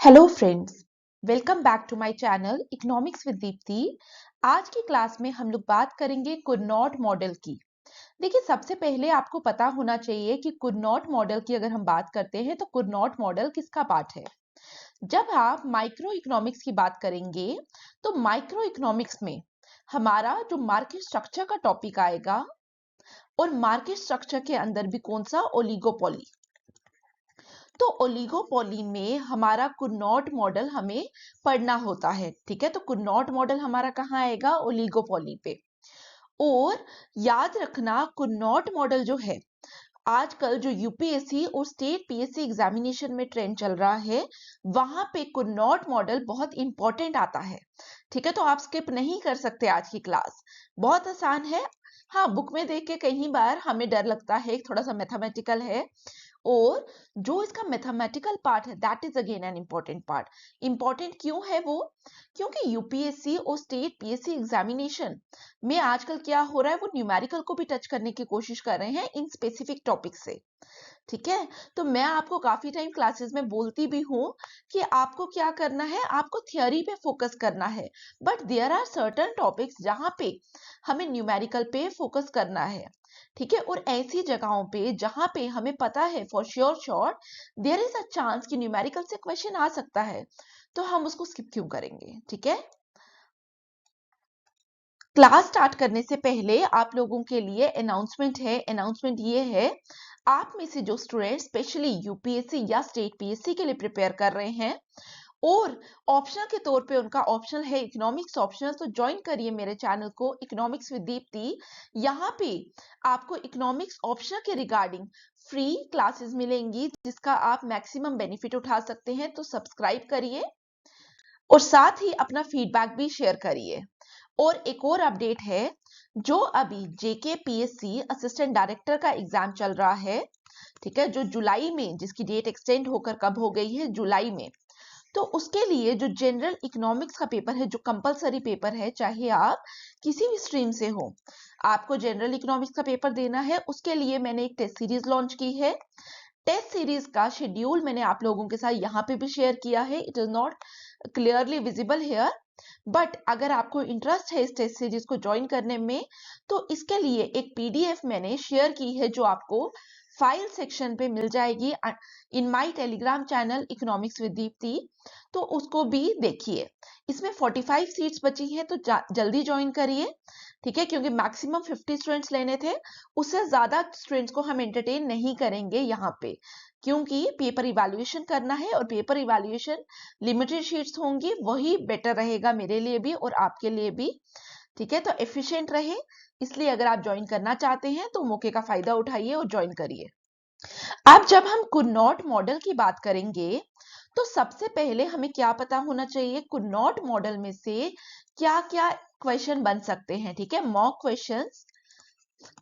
Hello friends, welcome back to my channel economics with Deepti. आज की class में हम लोग बात करेंगे कुर्नॉट मॉडल की। देखिए, सबसे पहले आपको पता होना चाहिए कि कुर्नॉट मॉडल की अगर हम बात करते हैं तो कुर्नॉट मॉडल किसका पार्ट है। जब आप माइक्रो इकोनॉमिक्स की बात करेंगे तो माइक्रो इकोनॉमिक्स में हमारा जो मार्केट स्ट्रक्चर का टॉपिक आएगा और मार्केट स्ट्रक्चर के अंदर भी कौन सा, ओलिगोपोली। तो ओलिगोपोली में हमारा कुर्नॉट मॉडल हमें पढ़ना होता है। ठीक है, तो कुर्नॉट मॉडल हमारा कहाँ आएगा, ओलिगोपोली पे। और याद रखना, कुर्नॉट मॉडल जो है आजकल जो यूपीएससी और स्टेट पीएससी एग्जामिनेशन में ट्रेंड चल रहा है, वहां पे कुर्नॉट मॉडल बहुत इंपॉर्टेंट आता है। ठीक है, तो आप स्किप नहीं कर सकते आज की क्लास, बहुत आसान है। हाँ, बुक में देख के कई बार हमें डर लगता है, थोड़ा सा मैथमेटिकल है, और जो इसका मैथमेटिकल पार्ट है that is again an important part. Important क्यों है वो? क्योंकि यूपीएससी और स्टेट पीएससी एग्जामिनेशन में आजकल क्या हो रहा है, वो न्यूमेरिकल को भी टच करने की कोशिश कर रहे हैं इन स्पेसिफिक टॉपिक से। ठीक है, तो मैं आपको काफी टाइम क्लासेस में बोलती भी हूँ कि आपको क्या करना है, आपको थियोरी पे फोकस करना है, but there are certain topics जहां पे हमें न्यूमेरिकल पे फोकस करना है। ठीक है, और ऐसी जगहों पे जहां पे हमें पता है for sure there is a chance कि न्यूमेरिकल से क्वेश्चन आ सकता है, तो हम उसको स्किप क्यों करेंगे। ठीक है, क्लास स्टार्ट करने से पहले आप लोगों के लिए अनाउंसमेंट है। अनाउंसमेंट ये है, आप में से जो स्टूडेंट स्पेशली यूपीएससी या स्टेट पीएससी के लिए प्रिपेयर कर रहे हैं और ऑप्शनल के तौर पे उनका ऑप्शनल है इकोनॉमिक्स ऑप्शनल, तो ज्वाइन करिए मेरे चैनल को इकोनॉमिक्स विद दीप्ति। यहाँ पे आपको इकोनॉमिक्स ऑप्शनल के रिगार्डिंग फ्री क्लासेस मिलेंगी जिसका आप मैक्सिमम बेनिफिट उठा सकते हैं, तो सब्सक्राइब करिए और साथ ही अपना फीडबैक भी शेयर करिए। और एक और अपडेट है, जो अभी जेके पीएससी असिस्टेंट डायरेक्टर का एग्जाम चल रहा है, ठीक है, जो जुलाई में, जिसकी डेट एक्सटेंड होकर कब हो गई है, जुलाई में, तो उसके लिए जो जनरल इकोनॉमिक्स का पेपर है, जो कंपलसरी पेपर है, चाहे आप किसी भी स्ट्रीम से हो, आपको जनरल इकोनॉमिक्स का पेपर देना है। उसके लिए मैंने एक टेस्ट सीरीज लॉन्च की है। टेस्ट सीरीज का शेड्यूल मैंने आप लोगों के साथ यहाँ पे भी शेयर किया है, it is not clearly visible here, but अगर आपको इंटरेस्ट है इस टेस्ट सीरीज को ज्वाइन करने में, तो इसके लिए एक पीडीएफ मैंने शेयर की है जो आपको फाइल सेक्शन पे मिल जाएगी in my Telegram channel economics with Deepti, तो उसको भी देखिए। इसमें 45 सीट्स बची हैं, तो जल्दी ज्वाइन करिए। ठीक है, क्योंकि मैक्सिमम 50 स्टूडेंट्स लेने थे, उससे ज्यादा स्टूडेंट्स को हम एंटरटेन नहीं करेंगे यहाँ पे, क्योंकि पेपर इवैल्यूएशन करना है और पेपर इवैल्यूएशन लिमिटेड शीट्स होंगी, वही बेटर रहेगा मेरे लिए भी और आपके लिए भी। ठीक है, तो एफिशिएंट रहे, इसलिए अगर आप ज्वाइन करना चाहते हैं तो मौके का फायदा उठाइए और ज्वाइन करिए। अब जब हम कुर्नॉट मॉडल की बात करेंगे तो सबसे पहले हमें क्या पता होना चाहिए, कुर्नॉट मॉडल में से क्या क्या क्वेश्चन बन सकते हैं। ठीक है, मॉक क्वेश्चंस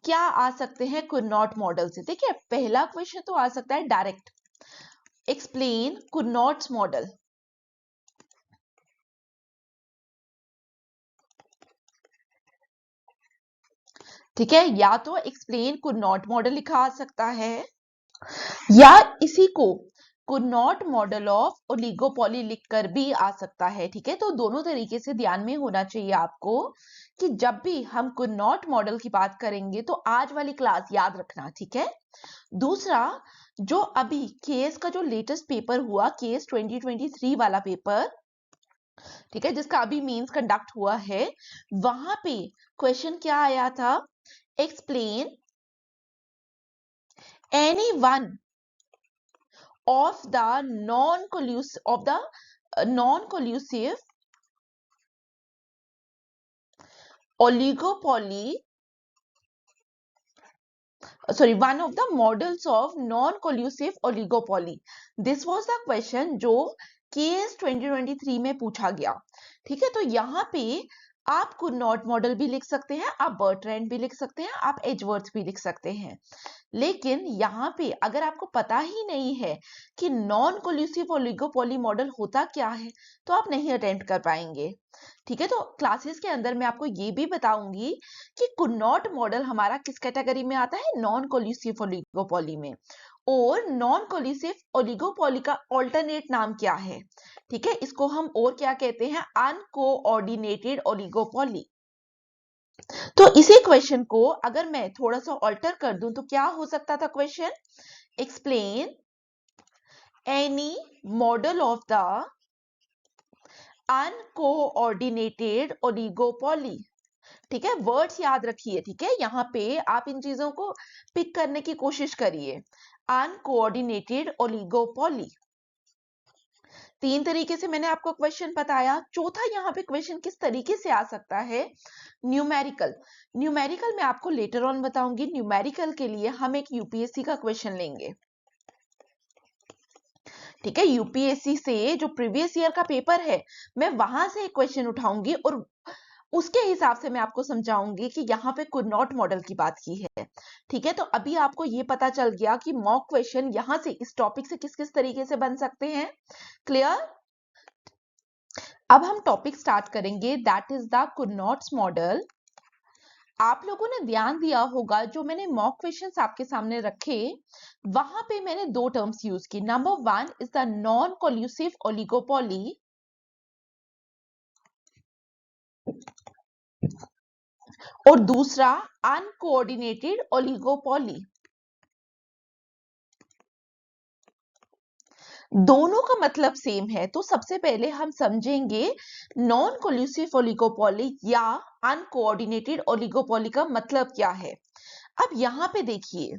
क्या आ सकते हैं कुर्नॉट मॉडल से। देखिए, पहला क्वेश्चन तो आ सकता है डायरेक्ट, एक्सप्लेन कुर्नॉट्स मॉडल। ठीक है, या तो एक्सप्लेन कुर्नॉट मॉडल लिखा आ सकता है, या इसी को कुर्नॉट मॉडल ऑफ ओलिगोपोली लिखकर भी आ सकता है। ठीक है, तो दोनों तरीके से ध्यान में होना चाहिए आपको कि जब भी हम कुर्नॉट मॉडल की बात करेंगे तो आज वाली क्लास याद रखना। ठीक है, दूसरा, जो अभी केएस का जो लेटेस्ट पेपर हुआ, केएस 2023 वाला पेपर, ठीक है, जिसका अभी मींस कंडक्ट हुआ है, वहां पे क्वेश्चन क्या आया था, explain any one of the non-collusive oligopoly, sorry, one of the models of non-collusive oligopoly. This was the question जो केएस 2023 में पूछा गया। ठीक है, तो यहाँ पे आप कुर्नॉट मॉडल भी लिख सकते हैं, आप बर्ट्रैंड भी लिख सकते हैं, आप एजवर्थ भी लिख सकते हैं, लेकिन यहाँ पे अगर आपको पता ही नहीं है कि नॉन कोल्यूसिव ओलिगोपोली मॉडल होता क्या है, तो आप नहीं अटेम्प्ट कर पाएंगे। ठीक है, तो क्लासेस के अंदर मैं आपको ये भी बताऊंगी कि कुर्नॉट मॉडल हमारा किस कैटेगरी में आता है, नॉन कोल्यूसिव ओलिगोपोली में, और नॉन कोल्यूसिव ओलिगोपोली का ऑल्टरनेट नाम क्या है। ठीक है, इसको हम और क्या कहते हैं, अनकोऑर्डिनेटेड ओलिगोपोली। तो इसी क्वेश्चन को अगर मैं थोड़ा सा ऑल्टर कर दूं तो क्या हो सकता था question, explain any model of the uncoordinated oligopoly. ठीक है, वर्ड्स याद रखिए, ठीक है, यहाँ पे आप इन चीजों को पिक करने की कोशिश करिए। अनकोऑर्डिनेटेड ओलिगोपोली, 3 तरीके से मैंने आपको क्वेश्चन बताया। चौथा यहाँ पे क्वेश्चन किस तरीके से आ सकता है, न्यूमेरिकल। न्यूमेरिकल मैं आपको लेटर ऑन बताऊंगी। न्यूमेरिकल के लिए हम एक यूपीएससी का क्वेश्चन लेंगे। ठीक है, यूपीएससी से जो प्रीवियस ईयर का पेपर है मैं वहां से एक क्वेश्चन उठाऊंगी और उसके हिसाब से मैं आपको समझाऊंगी कि यहाँ पे कुड नॉट मॉडल की बात की है। ठीक है, तो अभी आपको ये पता चल गया कि मॉक क्वेश्चन यहाँ से इस टॉपिक से किस किस तरीके से बन सकते हैं। क्लियर? अब हम टॉपिक स्टार्ट करेंगे, that is the Cournot's model. आप लोगों ने ध्यान दिया होगा जो मैंने मॉक क्वेश्चंस आपके सामने रखे वहां पे मैंने 2 टर्म्स यूज की। Number 1 is the non collusive oligopoly और दूसरा अनकोऑर्डिनेटेड ओलिगोपोली। दोनों का मतलब सेम है। तो सबसे पहले हम समझेंगे नॉन कोल्यूसिव ओलिगोपोली या अनकोऑर्डिनेटेड ओलिगोपोली का मतलब क्या है। अब यहाँ पे देखिए,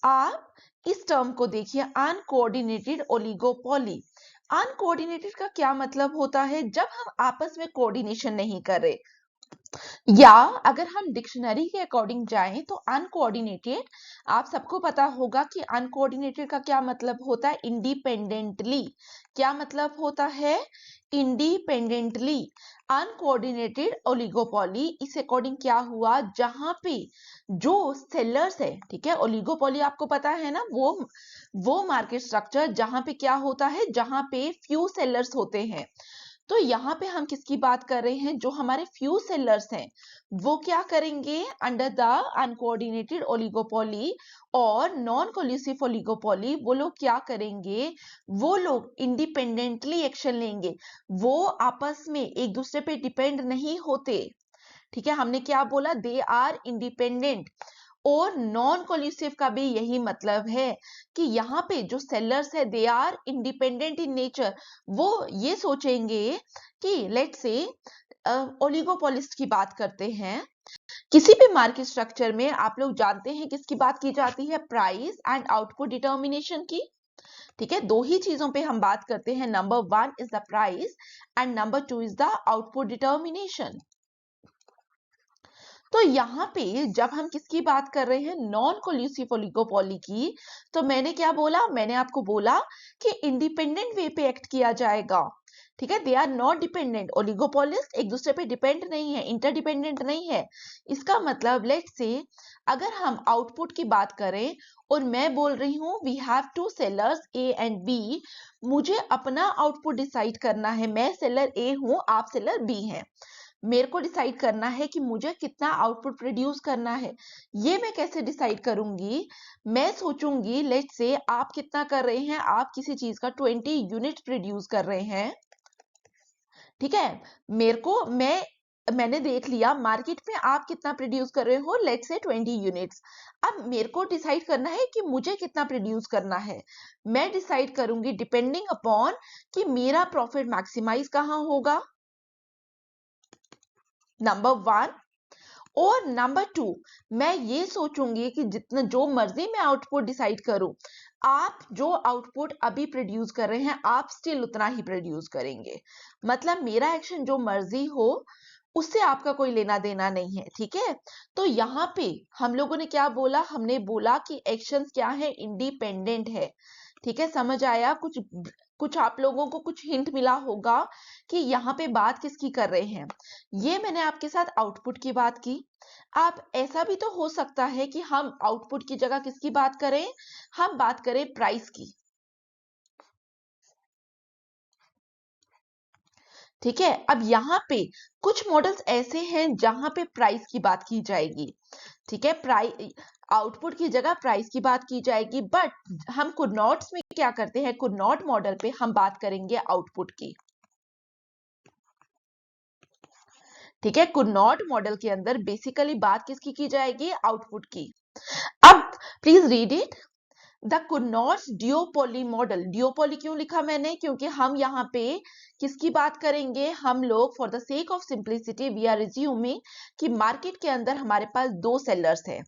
आप इस टर्म को देखिए, अनकोऑर्डिनेटेड ओलिगोपोली। अनकोऑर्डिनेटेड का क्या मतलब होता है, जब हम आपस में कोऑर्डिनेशन नहीं कर रहे, या अगर हम डिक्शनरी के अकॉर्डिंग जाएं तो अनकोऑर्डिनेटेड, आप सबको पता होगा कि अनकोऑर्डिनेटेड का क्या मतलब होता है, इंडिपेंडेंटली। क्या मतलब होता है, इंडिपेंडेंटली। अनकोऑर्डिनेटेड ओलिगोपोली इस अकॉर्डिंग क्या हुआ, जहां पे जो सेलर्स है, ठीक है, ओलिगोपोली आपको पता है ना, वो मार्केट स्ट्रक्चर जहां पे क्या होता है, जहां पे फ्यू सेलर्स होते हैं। तो यहाँ पे हम किसकी बात कर रहे हैं, जो हमारे फ्यू सेलर्स हैं वो क्या करेंगे अंडर द अनकोऑर्डिनेटेड ओलिगोपोली और नॉन कोल्यूसिव ओलिगोपोली, वो लोग क्या करेंगे, वो लोग इंडिपेंडेंटली एक्शन लेंगे। वो आपस में एक दूसरे पे डिपेंड नहीं होते। ठीक है, हमने क्या बोला, दे आर इंडिपेंडेंट। और नॉन कोल्यूसिव का भी यही मतलब है कि यहाँ पे जो सेलर्स है they are independent in nature. वो ये सोचेंगे कि लेट से ओलिगोपोलिस्ट की बात करते हैं, किसी भी मार्केट स्ट्रक्चर में आप लोग जानते हैं किसकी बात की जाती है, प्राइस एंड आउटपुट डिटर्मिनेशन की। ठीक है, 2 ही चीजों पे हम बात करते हैं, number 1 is the price and number 2 is the output determination. तो यहाँ पे जब हम किसकी बात कर रहे हैं, नॉन कोल्यूसिव ओलिगोपोली की, तो मैंने क्या बोला, मैंने आपको बोला कि इंडिपेंडेंट वे पे एक्ट किया जाएगा। ठीक है, दे आर नॉट डिपेंडेंट। ओलिगोपोलिस्ट एक दूसरे पे डिपेंड नहीं है, इंटरडिपेंडेंट नहीं है। इसका मतलब लेट से अगर हम आउटपुट की बात करें और मैं बोल रही हूँ we have two sellers A and B, मुझे अपना आउटपुट डिसाइड करना है। मैं सेलर ए हूँ, आप सेलर बी हैं, मेरे को डिसाइड करना है कि मुझे कितना आउटपुट प्रोड्यूस करना है। ये मैं कैसे डिसाइड करूंगी, मैं सोचूंगी लेट से आप कितना कर रहे हैं, आप किसी चीज का 20 यूनिट प्रोड्यूस कर रहे हैं। ठीक है, मैंने देख लिया मार्केट में आप कितना प्रोड्यूस कर रहे हो, लेट से 20 यूनिट्स। अब मेरे को डिसाइड करना है कि मुझे कितना प्रोड्यूस करना है। मैं डिसाइड करूंगी डिपेंडिंग अपॉन कि मेरा प्रॉफिट मैक्सिमाइज कहाँ होगा, नंबर 1। और नंबर 2, मैं ये सोचूंगी कि जितना जो मर्जी मैं आउटपुट डिसाइड करूं, आप जो आउटपुट अभी प्रोड्यूस कर रहे हैं आप स्टिल उतना ही प्रोड्यूस करेंगे। मतलब मेरा एक्शन जो मर्जी हो उससे आपका कोई लेना देना नहीं है। ठीक है, तो यहाँ पे हम लोगों ने क्या बोला, हमने बोला कि एक्शंस क्या है, इंडिपेंडेंट है। ठीक है, समझ आया? कुछ आप लोगों को कुछ हिंट मिला होगा कि यहाँ पे बात किसकी कर रहे हैं। ये मैंने आपके साथ आउटपुट की बात की। आप ऐसा भी तो हो सकता है कि हम आउटपुट की जगह किसकी बात करें, हम बात करें प्राइस की। ठीक है, अब यहाँ पे कुछ मॉडल्स ऐसे हैं जहां पे प्राइस की बात की जाएगी। ठीक है, प्राइस आउटपुट की जगह प्राइस की बात की जाएगी, बट हम कुड नॉट्स में क्या करते हैं, कुड नॉट मॉडल पे हम बात करेंगे आउटपुट की। ठीक है, कुड नॉट मॉडल के अंदर बेसिकली बात किसकी की जाएगी? आउटपुट की। अब please read it. The Cournot's duopoly model, duopoly क्यों लिखा मैंने? क्योंकि हम यहाँ पे किसकी बात करेंगे? हम लोग for the sake of simplicity we are resuming कि मार्केट के अंदर हमारे पास दो सेलर्स हैं।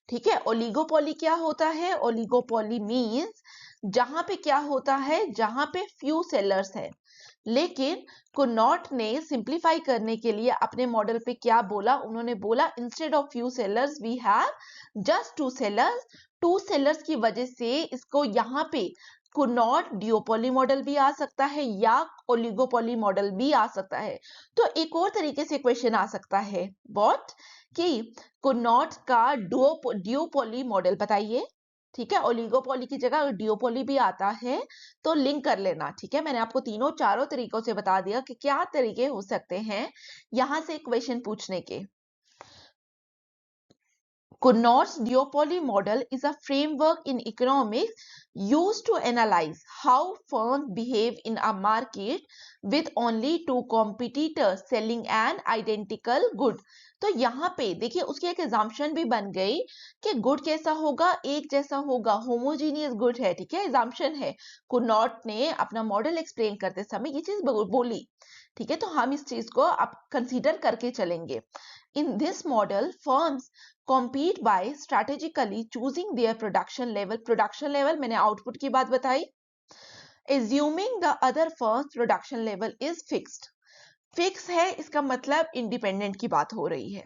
ठीक है, ओलिगोपोली क्या होता है? ओलिगोपोली मीन्स जहां पे क्या होता है? जहां पे फ्यू सेलर्स हैं। लेकिन कुनॉट ने सिंप्लीफाई करने के लिए अपने मॉडल पे क्या बोला? उन्होंने बोला instead of few sellers we have just two sellers. Two sellers की वजह से इसको यहाँ पे कुनॉट डियोपोली मॉडल भी आ सकता है या ओलिगोपोली मॉडल भी आ सकता है। तो एक और तरीके से क्वेश्चन आ सकता है व्हाट कि कुनॉट का डियोपोली मॉडल बताइए। ठीक है, ओलिगोपोली की जगह डियोपोली भी आता है तो लिंक कर लेना। ठीक है, मैंने आपको तीनों चारों तरीकों से बता दिया कि क्या तरीके हो सकते हैं यहां से क्वेश्चन पूछने के। Kuhn's duopoly model is a framework in economics used to analyze how firms behave in a market with only two competitors selling an identical good। तो यहाँ पे देखिए उसकी एक एग्जाम्पशन भी बन गई कि गुड कैसा होगा? एक जैसा होगा, होमोजीनियस गुड है। ठीक है, एग्जाम्पशन है। कुनॉट ने अपना मॉडल एक्सप्लेन करते समय ये चीज बोली। ठीक है, तो हम इस चीज को अब कंसीडर करके चलेंगे। In this model firms compete by strategically choosing their production level। production level मैंने output की बात बताई। assuming the other firm's production level is fixed। fix है इसका मतलब independent की बात हो रही है।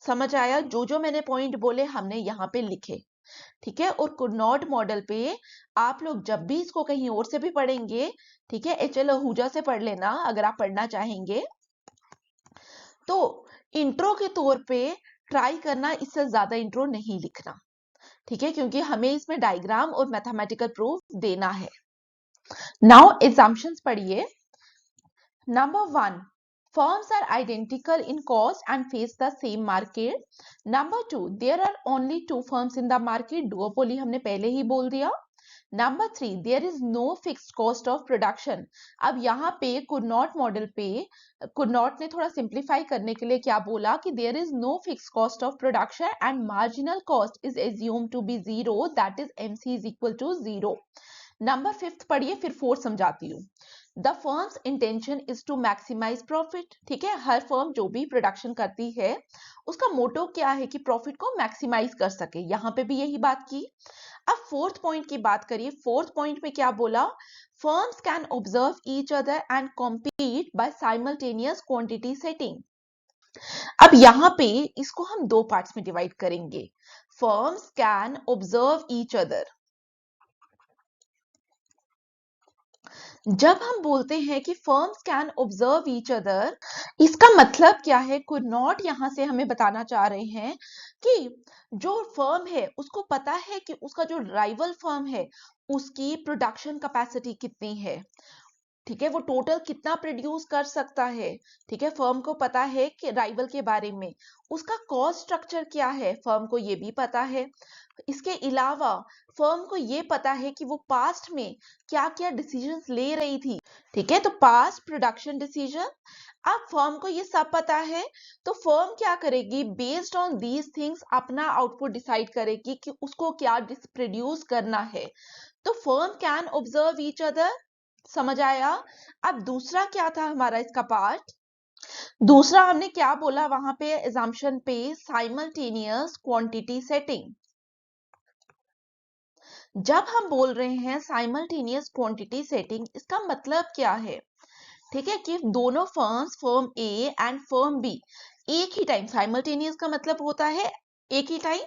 समझ आया? जो जो मैंने पॉइंट बोले हमने यहाँ पे लिखे। ठीक है, और कुनॉट मॉडल पे आप लोग जब भी इसको कहीं और से भी पढ़ेंगे, ठीक है, एच एल आहूजा से पढ़ लेना अगर आप पढ़ना चाहेंगे, तो इंट्रो के तौर पे ट्राई करना, इससे ज्यादा इंट्रो नहीं लिखना। ठीक है, क्योंकि हमें इसमें डायग्राम और मैथमेटिकल प्रूफ देना है। नाउ एग्जाम्पशंस पढ़िए। Number 1, firms are identical in cost and face the same market। Number 2, there are only two firms in the market। duopoly हमने पहले ही बोल दिया। Number 3, there is no fixed cost of production। अब यहाँ पे कुनॉट model पे कुनॉट ने थोड़ा सिंप्लीफाई करने के लिए क्या बोला कि there is no fixed cost of production and marginal cost is assumed to be zero, that is MC is equal to 0। Number 5 पढ़िए, फिर 4 समझाती हूँ। The firms intention is to maximise profit. ठीक है, हर फर्म जो भी प्रोडक्शन करती है उसका मोटो क्या है कि प्रॉफिट को मैक्सिमाइज कर सके। यहाँ पे भी यही बात की। अब फोर्थ पॉइंट की बात करिए। फोर्थ पॉइंट में क्या बोला? Firms can observe each other and compete bye simultaneous quantity setting. अब यहाँ पे इसको हम दो पार्ट्स में डिवाइड करेंगे। Firms can observe each other. जब हम बोलते हैं कि firms can observe each other, इसका मतलब क्या है? कुनॉट यहां से हमें बताना चाह रहे हैं कि जो फर्म है उसको पता है कि उसका जो राइवल फर्म है उसकी प्रोडक्शन कैपेसिटी कितनी है। ठीक है, वो टोटल कितना प्रोड्यूस कर सकता है। ठीक है, फर्म को पता है कि राइवल के बारे में। उसका कॉस्ट स्ट्रक्चर क्या है, फर्म को ये भी पता है। इसके अलावा फर्म को ये पता है कि वो पास्ट में क्या क्या डिसीजंस ले रही थी। ठीक है, तो पास्ट प्रोडक्शन डिसीजन। अब फर्म को ये सब पता है तो फर्म क्या करेगी? बेस्ड ऑन दीज थिंग्स अपना आउटपुट डिसाइड करेगी कि उसको क्या प्रोड्यूस करना है। तो firm can observe each other. समझ आया? अब दूसरा क्या था हमारा इसका पार्ट? दूसरा हमने क्या बोला वहां पे assumption पे? Simultaneous quantity setting. जब हम बोल रहे हैं साइमल्टेनियस क्वांटिटी सेटिंग, इसका मतलब क्या है? ठीक है, कि दोनों firms, firm A and firm B, एक ही टाइम, साइमल्टेनियस का मतलब होता है एक ही टाइम।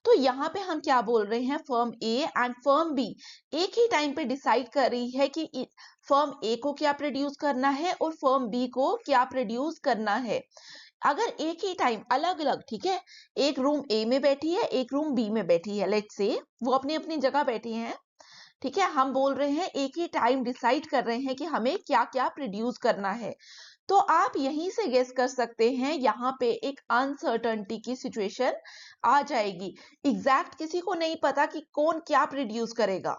तो यहाँ पे हम क्या बोल रहे हैं? Firm A and firm B एक ही टाइम पे डिसाइड कर रही है कि फर्म ए को क्या प्रोड्यूस करना है और फर्म बी को क्या प्रोड्यूस करना है। अगर एक ही टाइम अलग अलग, ठीक है, एक रूम ए में बैठी है, एक रूम बी में बैठी है, लेट्स से वो अपनी अपनी जगह बैठी हैं। ठीक है, हम बोल रहे हैं एक ही टाइम डिसाइड कर रहे हैं कि हमें क्या क्या प्रोड्यूस करना है। तो आप यहीं से गेस कर सकते हैं यहाँ पे एक अनसर्टेनिटी की सिचुएशन आ जाएगी। एग्जैक्ट किसी को नहीं पता कि कौन क्या प्रोड्यूस करेगा।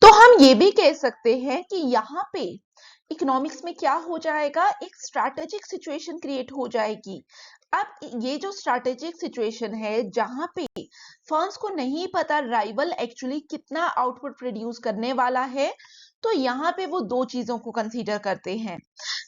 तो हम ये भी कह सकते हैं कि यहाँ पे इकोनॉमिक्स में क्या हो जाएगा, एक स्ट्रैटेजिक सिचुएशन क्रिएट हो जाएगी। अब ये जो स्ट्रैटेजिक सिचुएशन है जहां पे फर्म्स को नहीं पता राइवल एक्चुअली कितना आउटपुट प्रोड्यूस करने वाला है, तो यहाँ पे वो दो चीजों को कंसीडर करते हैं।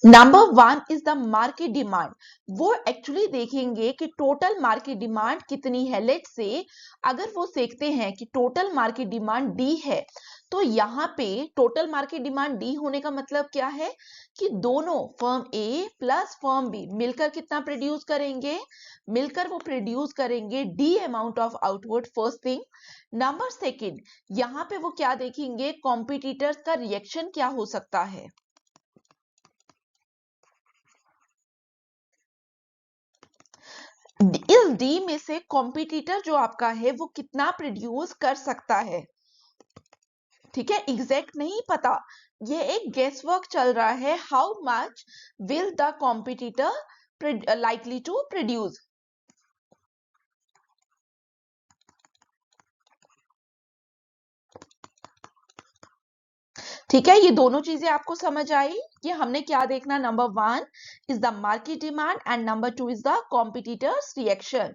Number one is the market demand. वो एक्चुअली देखेंगे कि टोटल मार्केट डिमांड कितनी है। लेट से अगर वो देखते हैं कि टोटल मार्केट डिमांड डी है, तो यहाँ पे टोटल मार्केट डिमांड डी होने का मतलब क्या है कि दोनों फर्म ए प्लस फर्म बी मिलकर कितना प्रोड्यूस करेंगे, मिलकर वो प्रोड्यूस करेंगे D amount of output. First thing. Number second, यहाँ पे वो क्या देखेंगे, कॉम्पिटिटर्स का रिएक्शन क्या हो सकता है। इस डी में से कॉम्पिटिटर जो आपका है वो कितना प्रोड्यूस कर सकता है, ठीक है, एग्जैक्ट नहीं पता, ये एक गेस वर्क चल रहा है। How much will the competitor likely to produce. ठीक है, ये दोनों चीजें आपको समझ आई कि हमने क्या देखना। Number one is the market demand and number two is the competitors reaction.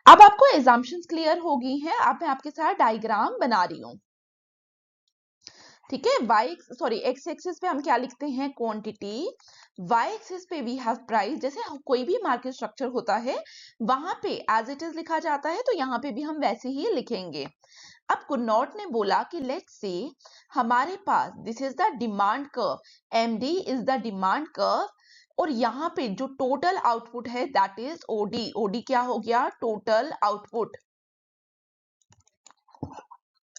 अब आपको एजम्पशंस क्लियर हो गई हैं। अब मैं आपके साथ डायग्राम बना रही हूं। ठीक है, एक्स एक्सिस पे हम क्या लिखते हैं, क्वांटिटी। वाई एक्सिस पे वी हैव प्राइस। जैसे कोई भी मार्केट स्ट्रक्चर होता है वहां पे एज इट इज लिखा जाता है, तो यहाँ पे भी हम वैसे ही लिखेंगे। अब कुनॉट ने बोला कि लेट्स से हमारे पास this is the demand curve, MD is the demand curve, और यहाँ पे जो टोटल आउटपुट है दैट इज ओडी। ओडी क्या हो गया, टोटल आउटपुट।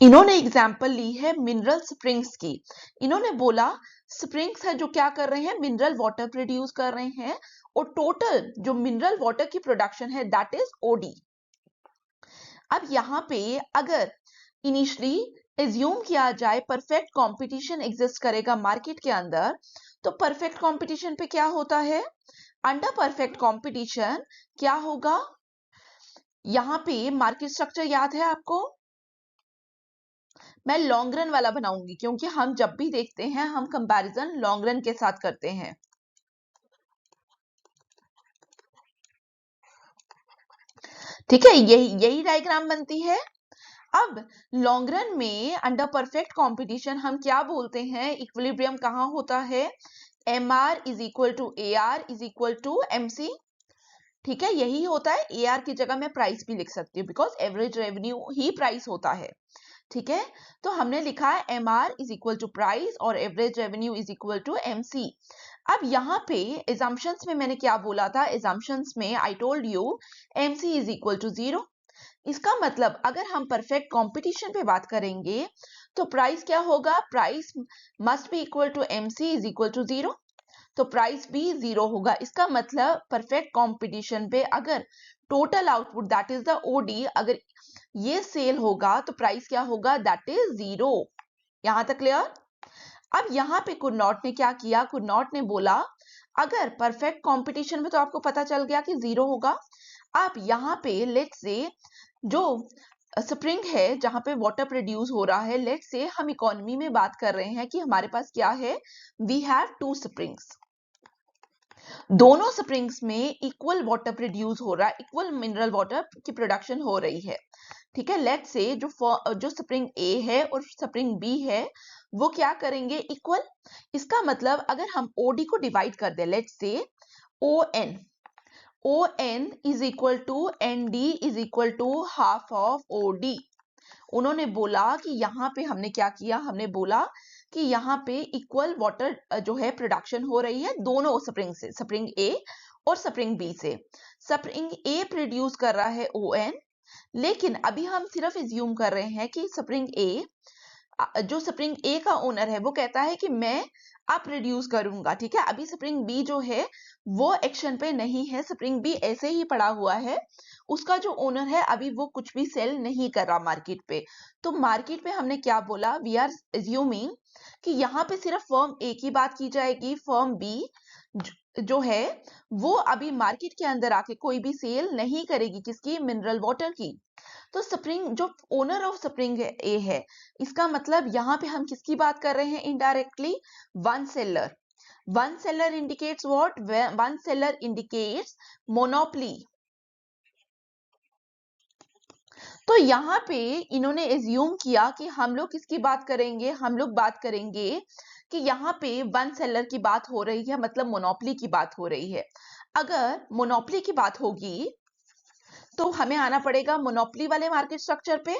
इन्होंने एग्जाम्पल ली है मिनरल स्प्रिंग्स की। इन्होंने बोला स्प्रिंग्स है जो क्या कर रहे हैं, मिनरल वाटर प्रोड्यूस कर रहे हैं, और टोटल जो मिनरल वाटर की प्रोडक्शन है दैट इज ओडी। अब यहाँ पे अगर इनिशियली एज्यूम किया जाए परफेक्ट कंपटीशन एग्जिस्ट करेगा मार्केट के अंदर, तो परफेक्ट कंपटीशन पे क्या होता है, अंडर परफेक्ट कंपटीशन क्या होगा, यहाँ पे मार्केट स्ट्रक्चर याद है आपको। मैं लॉन्ग रन वाला बनाऊंगी क्योंकि हम जब भी देखते हैं हम कंपैरिजन लॉन्ग रन के साथ करते हैं। ठीक है, यही डायग्राम बनती है। अब लॉन्ग रन में अंडर परफेक्ट कंपटीशन हम क्या बोलते हैं, इक्विलिब्रियम कहां होता है, M R is equal to A R is equal to M C. ठीक है, यही होता है। ए आर की जगह मैं प्राइस भी लिख सकती हूँ बिकॉज एवरेज रेवेन्यू ही प्राइस होता है। ठीक है, तो हमने लिखा है M R is equal to price और average revenue is equal to M C. अब यहाँ पे एजम्पशंस में मैंने क्या बोला था, एजम्पशंस में I told you M C is equal to 0। इसका मतलब अगर हम परफेक्ट कंपटीशन पे बात करेंगे तो प्राइस क्या होगा, price must be equal to M C is equal to 0, तो प्राइस भी 0 होगा। इसका मतलब परफेक्ट कंपटीशन पे अगर total output that is the O D अगर ये सेल होगा तो प्राइस क्या होगा, दैट इज 0। यहां तक क्लियर। अब यहाँ पे कुनॉट ने क्या किया, कुनॉट ने बोला अगर परफेक्ट कंपटीशन में तो आपको पता चल गया कि 0 होगा। आप यहाँ पे लेट्स से जो स्प्रिंग है जहां पे वाटर प्रोड्यूस हो रहा है, लेट्स से हम इकोनॉमी में बात कर रहे हैं कि हमारे पास क्या है, वी हैव 2 स्प्रिंग्स। दोनों स्प्रिंग्स में इक्वल वाटर प्रोड्यूस हो रहा है, इक्वल मिनरल वाटर की प्रोडक्शन हो रही है। ठीक है, लेट्स से जो स्प्रिंग ए है और स्प्रिंग बी है वो क्या करेंगे, इक्वल। इसका मतलब अगर हम ओडी को डिवाइड कर दे, let's say O N is equal to N D is equal to half of O D. उन्होंने बोला कि यहाँ पे हमने क्या किया, हमने बोला कि यहाँ पे इक्वल वाटर जो है प्रोडक्शन हो रही है दोनों स्प्रिंग से, स्प्रिंग ए और स्प्रिंग बी से। स्प्रिंग ए प्रोड्यूस कर रहा है ओ एन, लेकिन अभी हम सिर्फ एज्यूम कर रहे हैं कि स्प्रिंग ए जो स्प्रिंग ए का ओनर है वो कहता है कि मैं अब प्रोड्यूस करूंगा। ठीक है, अभी स्प्रिंग बी जो है वो एक्शन पे नहीं है, स्प्रिंग बी ऐसे ही पड़ा हुआ है, उसका जो ओनर है अभी वो कुछ भी सेल नहीं कर रहा मार्केट पे। तो मार्केट पे हमने क्या बोला, वी आर एज्यूमिंग कि यहाँ पे सिर्फ फर्म ए की बात की जाएगी, फर्म बी जो है वो अभी मार्केट के अंदर आके कोई भी सेल नहीं करेगी, किसकी, मिनरल वाटर की। तो तो स्प्रिंग जो ओनर ऑफ स्प्रिंग ए है, इसका मतलब यहाँ पे हम किसकी बात कर रहे हैं indirectly, one seller. One seller indicates what, one seller indicates monopoly. तो यहाँ पे इन्होंने एज्यूम किया कि हम लोग किसकी बात करेंगे, हम लोग बात करेंगे कि यहाँ पे वन सेलर की बात हो रही है, मतलब मोनोपोली की बात हो रही है। अगर मोनोपोली की बात होगी तो हमें आना पड़ेगा मोनोपोली वाले मार्केट स्ट्रक्चर पे।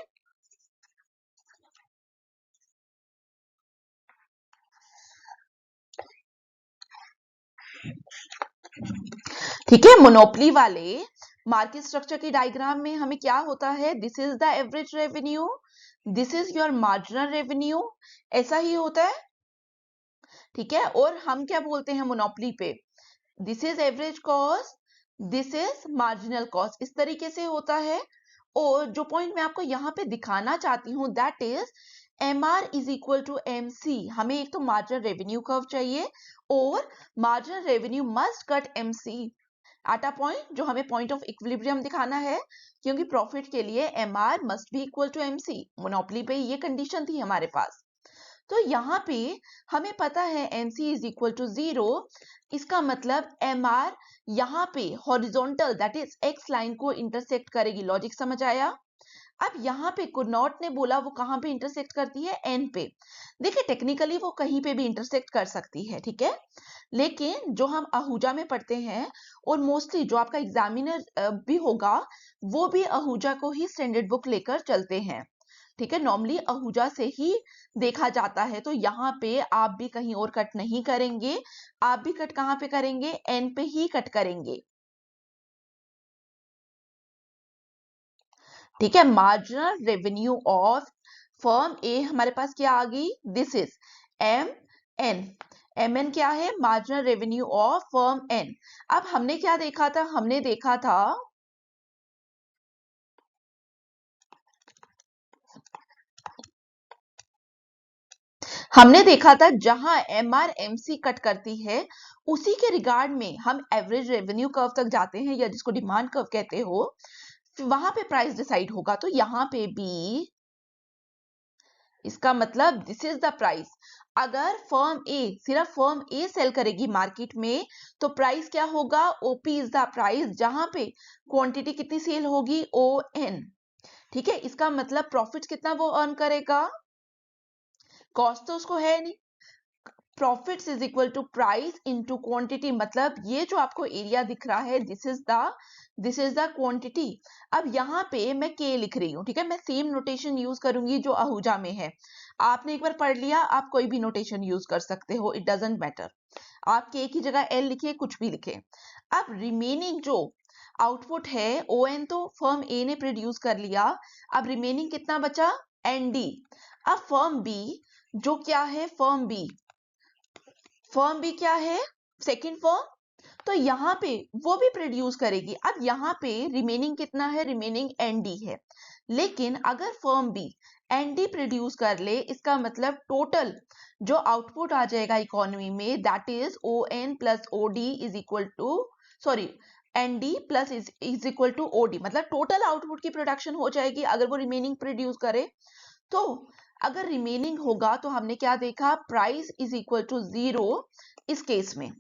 ठीक है, मोनोपोली वाले मार्केट स्ट्रक्चर की डायग्राम में हमें क्या होता है, this is the average revenue, this is your marginal revenue, ऐसा ही होता है। ठीक है, और हम क्या बोलते हैं मोनोपोली पे, this is average cost, this is marginal cost, इस तरीके से होता है। और जो पॉइंट मैं आपको यहाँ पे दिखाना चाहती हूँ that is MR is equal to MC। हमें एक तो मार्जिनल रेवेन्यू कर्व चाहिए और marginal revenue must cut MC at a point, जो हमें पॉइंट ऑफ इक्विलिब्रियम दिखाना है, क्योंकि प्रॉफिट के लिए MR must be equal to MC। Monopoly पे ये कंडीशन थी हमारे पास। तो यहाँ पे हमें पता है MC इज इक्वल टू 0, इसका मतलब MR यहाँ पे horizontal that is X line को इंटरसेक्ट करेगी। लॉजिक समझ आया? अब यहाँ पे कुनॉट ने बोला वो कहाँ पे इंटरसेक्ट करती है, N पे। देखिए टेक्निकली वो कहीं पे भी इंटरसेक्ट कर सकती है, ठीक है, लेकिन जो हम आहूजा में पढ़ते हैं और मोस्टली जो आपका एग्जामिनर भी होगा वो भी आहूजा को ही स्टैंडर्ड बुक लेकर चलते हैं। ठीक है, नॉर्मली आहूजा से ही देखा जाता है। तो यहाँ पे आप भी कहीं और कट नहीं करेंगे, आप भी कट कहाँ पे करेंगे, एन पे ही कट करेंगे। ठीक है, मार्जिनल रेवेन्यू ऑफ फर्म ए हमारे पास क्या आ गई, दिस इज MN। MN क्या है, marginal revenue of firm N। अब हमने क्या देखा था, हमने देखा था जहां MR MC कट करती है उसी के रिगार्ड में हम एवरेज रेवेन्यू कर्व तक जाते हैं, या जिसको डिमांड कर्व कहते हो, वहां पे प्राइस डिसाइड होगा। तो यहाँ पे भी इसका मतलब दिस इज द प्राइस। अगर फर्म ए, सिर्फ फर्म ए सेल करेगी मार्केट में तो प्राइस क्या होगा, OP इज द प्राइस, जहां पे क्वांटिटी कितनी सेल होगी, ON। ठीक है, इसका मतलब प्रॉफिट कितना वो अर्न करेगा, कॉस्ट तो उसको है नहीं, profits is equal to price into quantity. मतलब ये जो आपको एरिया दिख रहा है दिस इज द क्वांटिटी। अब यहाँ पे मैं के लिख रही हूँ, ठीक है, मैं सेम नोटेशन यूज करूंगी जो आहूजा में है। आपने एक बार पढ़ लिया, आप कोई भी नोटेशन यूज कर सकते हो, इट डजेंट मैटर। आप के की जगह एल लिखिए, कुछ भी लिखे। अब रिमेनिंग जो आउटपुट है ON तो फर्म ए ने प्रोड्यूस कर लिया, अब रिमेनिंग कितना बचा, ND। अब फर्म बी, जो क्या है, फर्म भी क्या है, सेकंड फर्म, तो यहाँ पे वो भी प्रोड्यूस करेगी। अब यहाँ पे रिमेनिंग कितना है, रिमेनिंग ND है। लेकिन अगर फर्म बी ND प्रोड्यूस कर ले, इसका मतलब टोटल जो आउटपुट आ जाएगा इकोनॉमी में that is ON plus OD is equal to, sorry, ND plus is equal to OD, मतलब टोटल आउटपुट की प्रोडक्शन हो जाएगी अगर वो रिमेनिंग प्रोड्यूस करे। तो अगर रिमेनिंग होगा तो हमने क्या देखा, प्राइस इज इक्वल टू 0 इस केस में।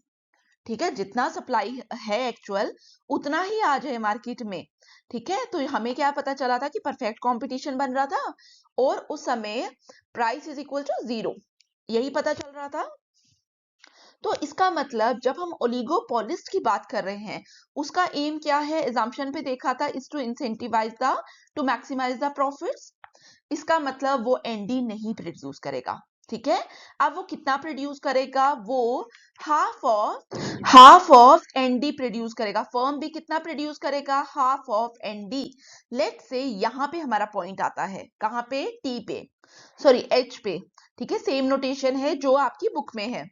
ठीक है, जितना सप्लाई है एक्चुअल उतना ही आ जाए मार्केट में। ठीक है, तो हमें क्या पता चला था कि परफेक्ट कंपटीशन बन रहा था और उस समय प्राइस इज इक्वल टू 0, यही पता चल रहा था। तो इसका मतलब जब हम ओलिगोपोलिस्ट की बात कर रहे हैं उसका एम क्या है, एजम्पशन पे देखा था, is to incentivise the, to maximise the profits. इसका मतलब वो ND नहीं प्रोड्यूस करेगा। ठीक है, अब वो कितना प्रोड्यूस करेगा, वो हाफ ऑफ ND प्रोड्यूस करेगा। फर्म भी कितना प्रोड्यूस करेगा, हाफ ऑफ ND। लेट से यहाँ पे हमारा पॉइंट आता है, कहाँ पे, T पे, सॉरी H पे। ठीक है, सेम नोटेशन है जो आपकी बुक में है।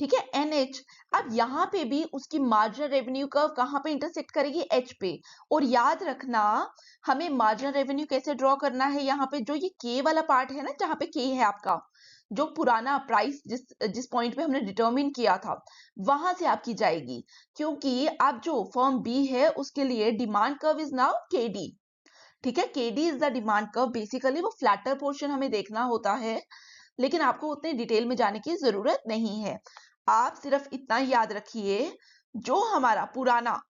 ठीक है, NH। अब यहाँ पे भी उसकी मार्जिनल रेवेन्यू कर्व कहाँ पे इंटरसेक्ट करेगी, H पे। और याद रखना हमें मार्जिनल रेवेन्यू कैसे ड्रॉ करना है, यहाँ पे जो ये के वाला पार्ट है ना, जहाँ पे के है आपका, जो पुराना प्राइस जिस पॉइंट पे हमने डिटरमिन किया था वहां से आपकी जाएगी, क्योंकि अब जो फर्म बी है उसके लिए demand curve is now KD। ठीक है, KD is the demand curve. Basically वो फ्लैटर पोर्शन हमें देखना होता है, लेकिन आपको उतने डिटेल में जाने की जरूरत नहीं है। आप सिर्फ इतना याद रखिए, जो हमारा पुराना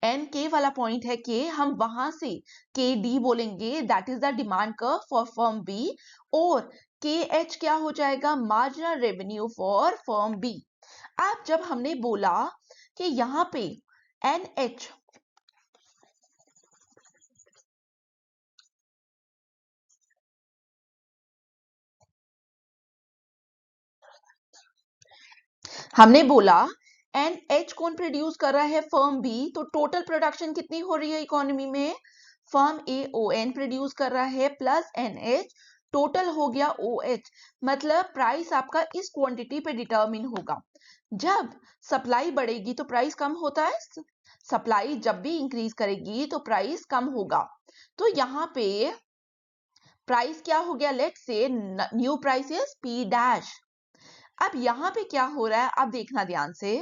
एन के वाला पॉइंट है कि हम वहां से के डी बोलेंगे, that is the demand curve for firm B, और के एच क्या हो जाएगा, marginal revenue for firm B. अब जब हमने बोला कि यहां पे एन एच हमने बोला एन एच कौन प्रोड्यूस कर रहा है, फर्म बी, तो टोटल प्रोडक्शन कितनी हो रही है इकोनॉमी में, फर्म ए ओ एन प्रोड्यूस कर रहा है प्लस एन एच, टोटल हो गया ओ एच। मतलब प्राइस आपका इस क्वांटिटी पे डिटरमिन होगा। जब सप्लाई बढ़ेगी तो प्राइस कम होता है, सप्लाई जब भी इंक्रीज करेगी तो प्राइस कम होगा। तो यहाँ पे प्राइस क्या हो गया, let's say new price is P dash. अब यहां पे क्या हो रहा है, अब देखना ध्यान से।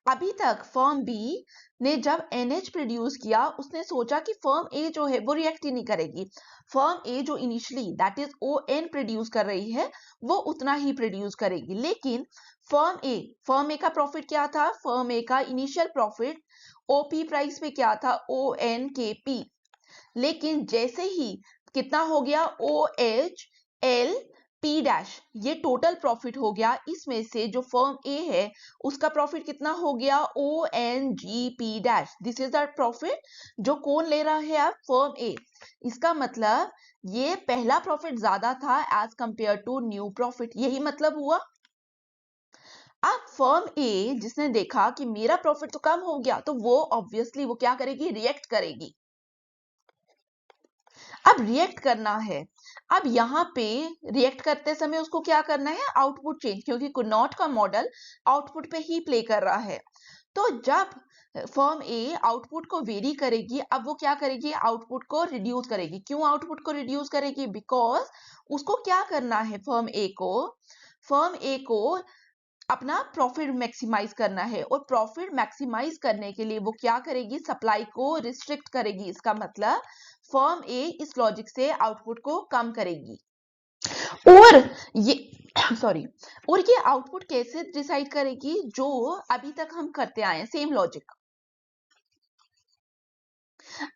अभी तक फर्म बी ने जब NH प्रोड्यूस किया, उसने सोचा कि फर्म ए जो है वो रिएक्ट ही नहीं करेगी। फर्म ए जो initially that is ON produce कर रही है, वो उतना ही प्रोड्यूस करेगी। लेकिन फर्म ए का प्रॉफिट क्या था, फर्म ए का इनिशियल प्रॉफिट OP प्राइस पे क्या था, ONKP। लेकिन जैसे ही कितना हो गया, OH P डैश, ये टोटल प्रॉफिट हो गया। इसमें से जो फर्म ए है उसका प्रॉफिट कितना हो गया, ONGP dash. This is the profit जो कौन ले रहा है, अब फर्म ए। इसका मतलब ये पहला प्रॉफिट ज्यादा था as compare to new profit, यही मतलब हुआ। अब फर्म ए जिसने देखा कि मेरा प्रॉफिट तो कम हो गया, तो वो ऑब्वियसली वो क्या करेगी, रिएक्ट करेगी। अब रिएक्ट करना है। अब यहाँ पे रिएक्ट करते समय उसको क्या करना है, आउटपुट चेंज, क्योंकि कुनॉट का मॉडल आउटपुट पे ही प्ले कर रहा है। तो जब फर्म ए आउटपुट को वेरी करेगी, अब वो क्या करेगी, आउटपुट को रिड्यूस करेगी। क्यों आउटपुट को रिड्यूस करेगी, बिकॉज उसको क्या करना है, फर्म ए को अपना प्रॉफिट मैक्सिमाइज करना है, और प्रॉफिट मैक्सिमाइज करने के लिए वो क्या करेगी, सप्लाई को रिस्ट्रिक्ट करेगी। इसका मतलब फर्म ए इस लॉजिक से आउटपुट को कम करेगी। और ये सॉरी और ये आउटपुट कैसे डिसाइड करेगी, जो अभी तक हम करते आए हैं, सेम लॉजिक।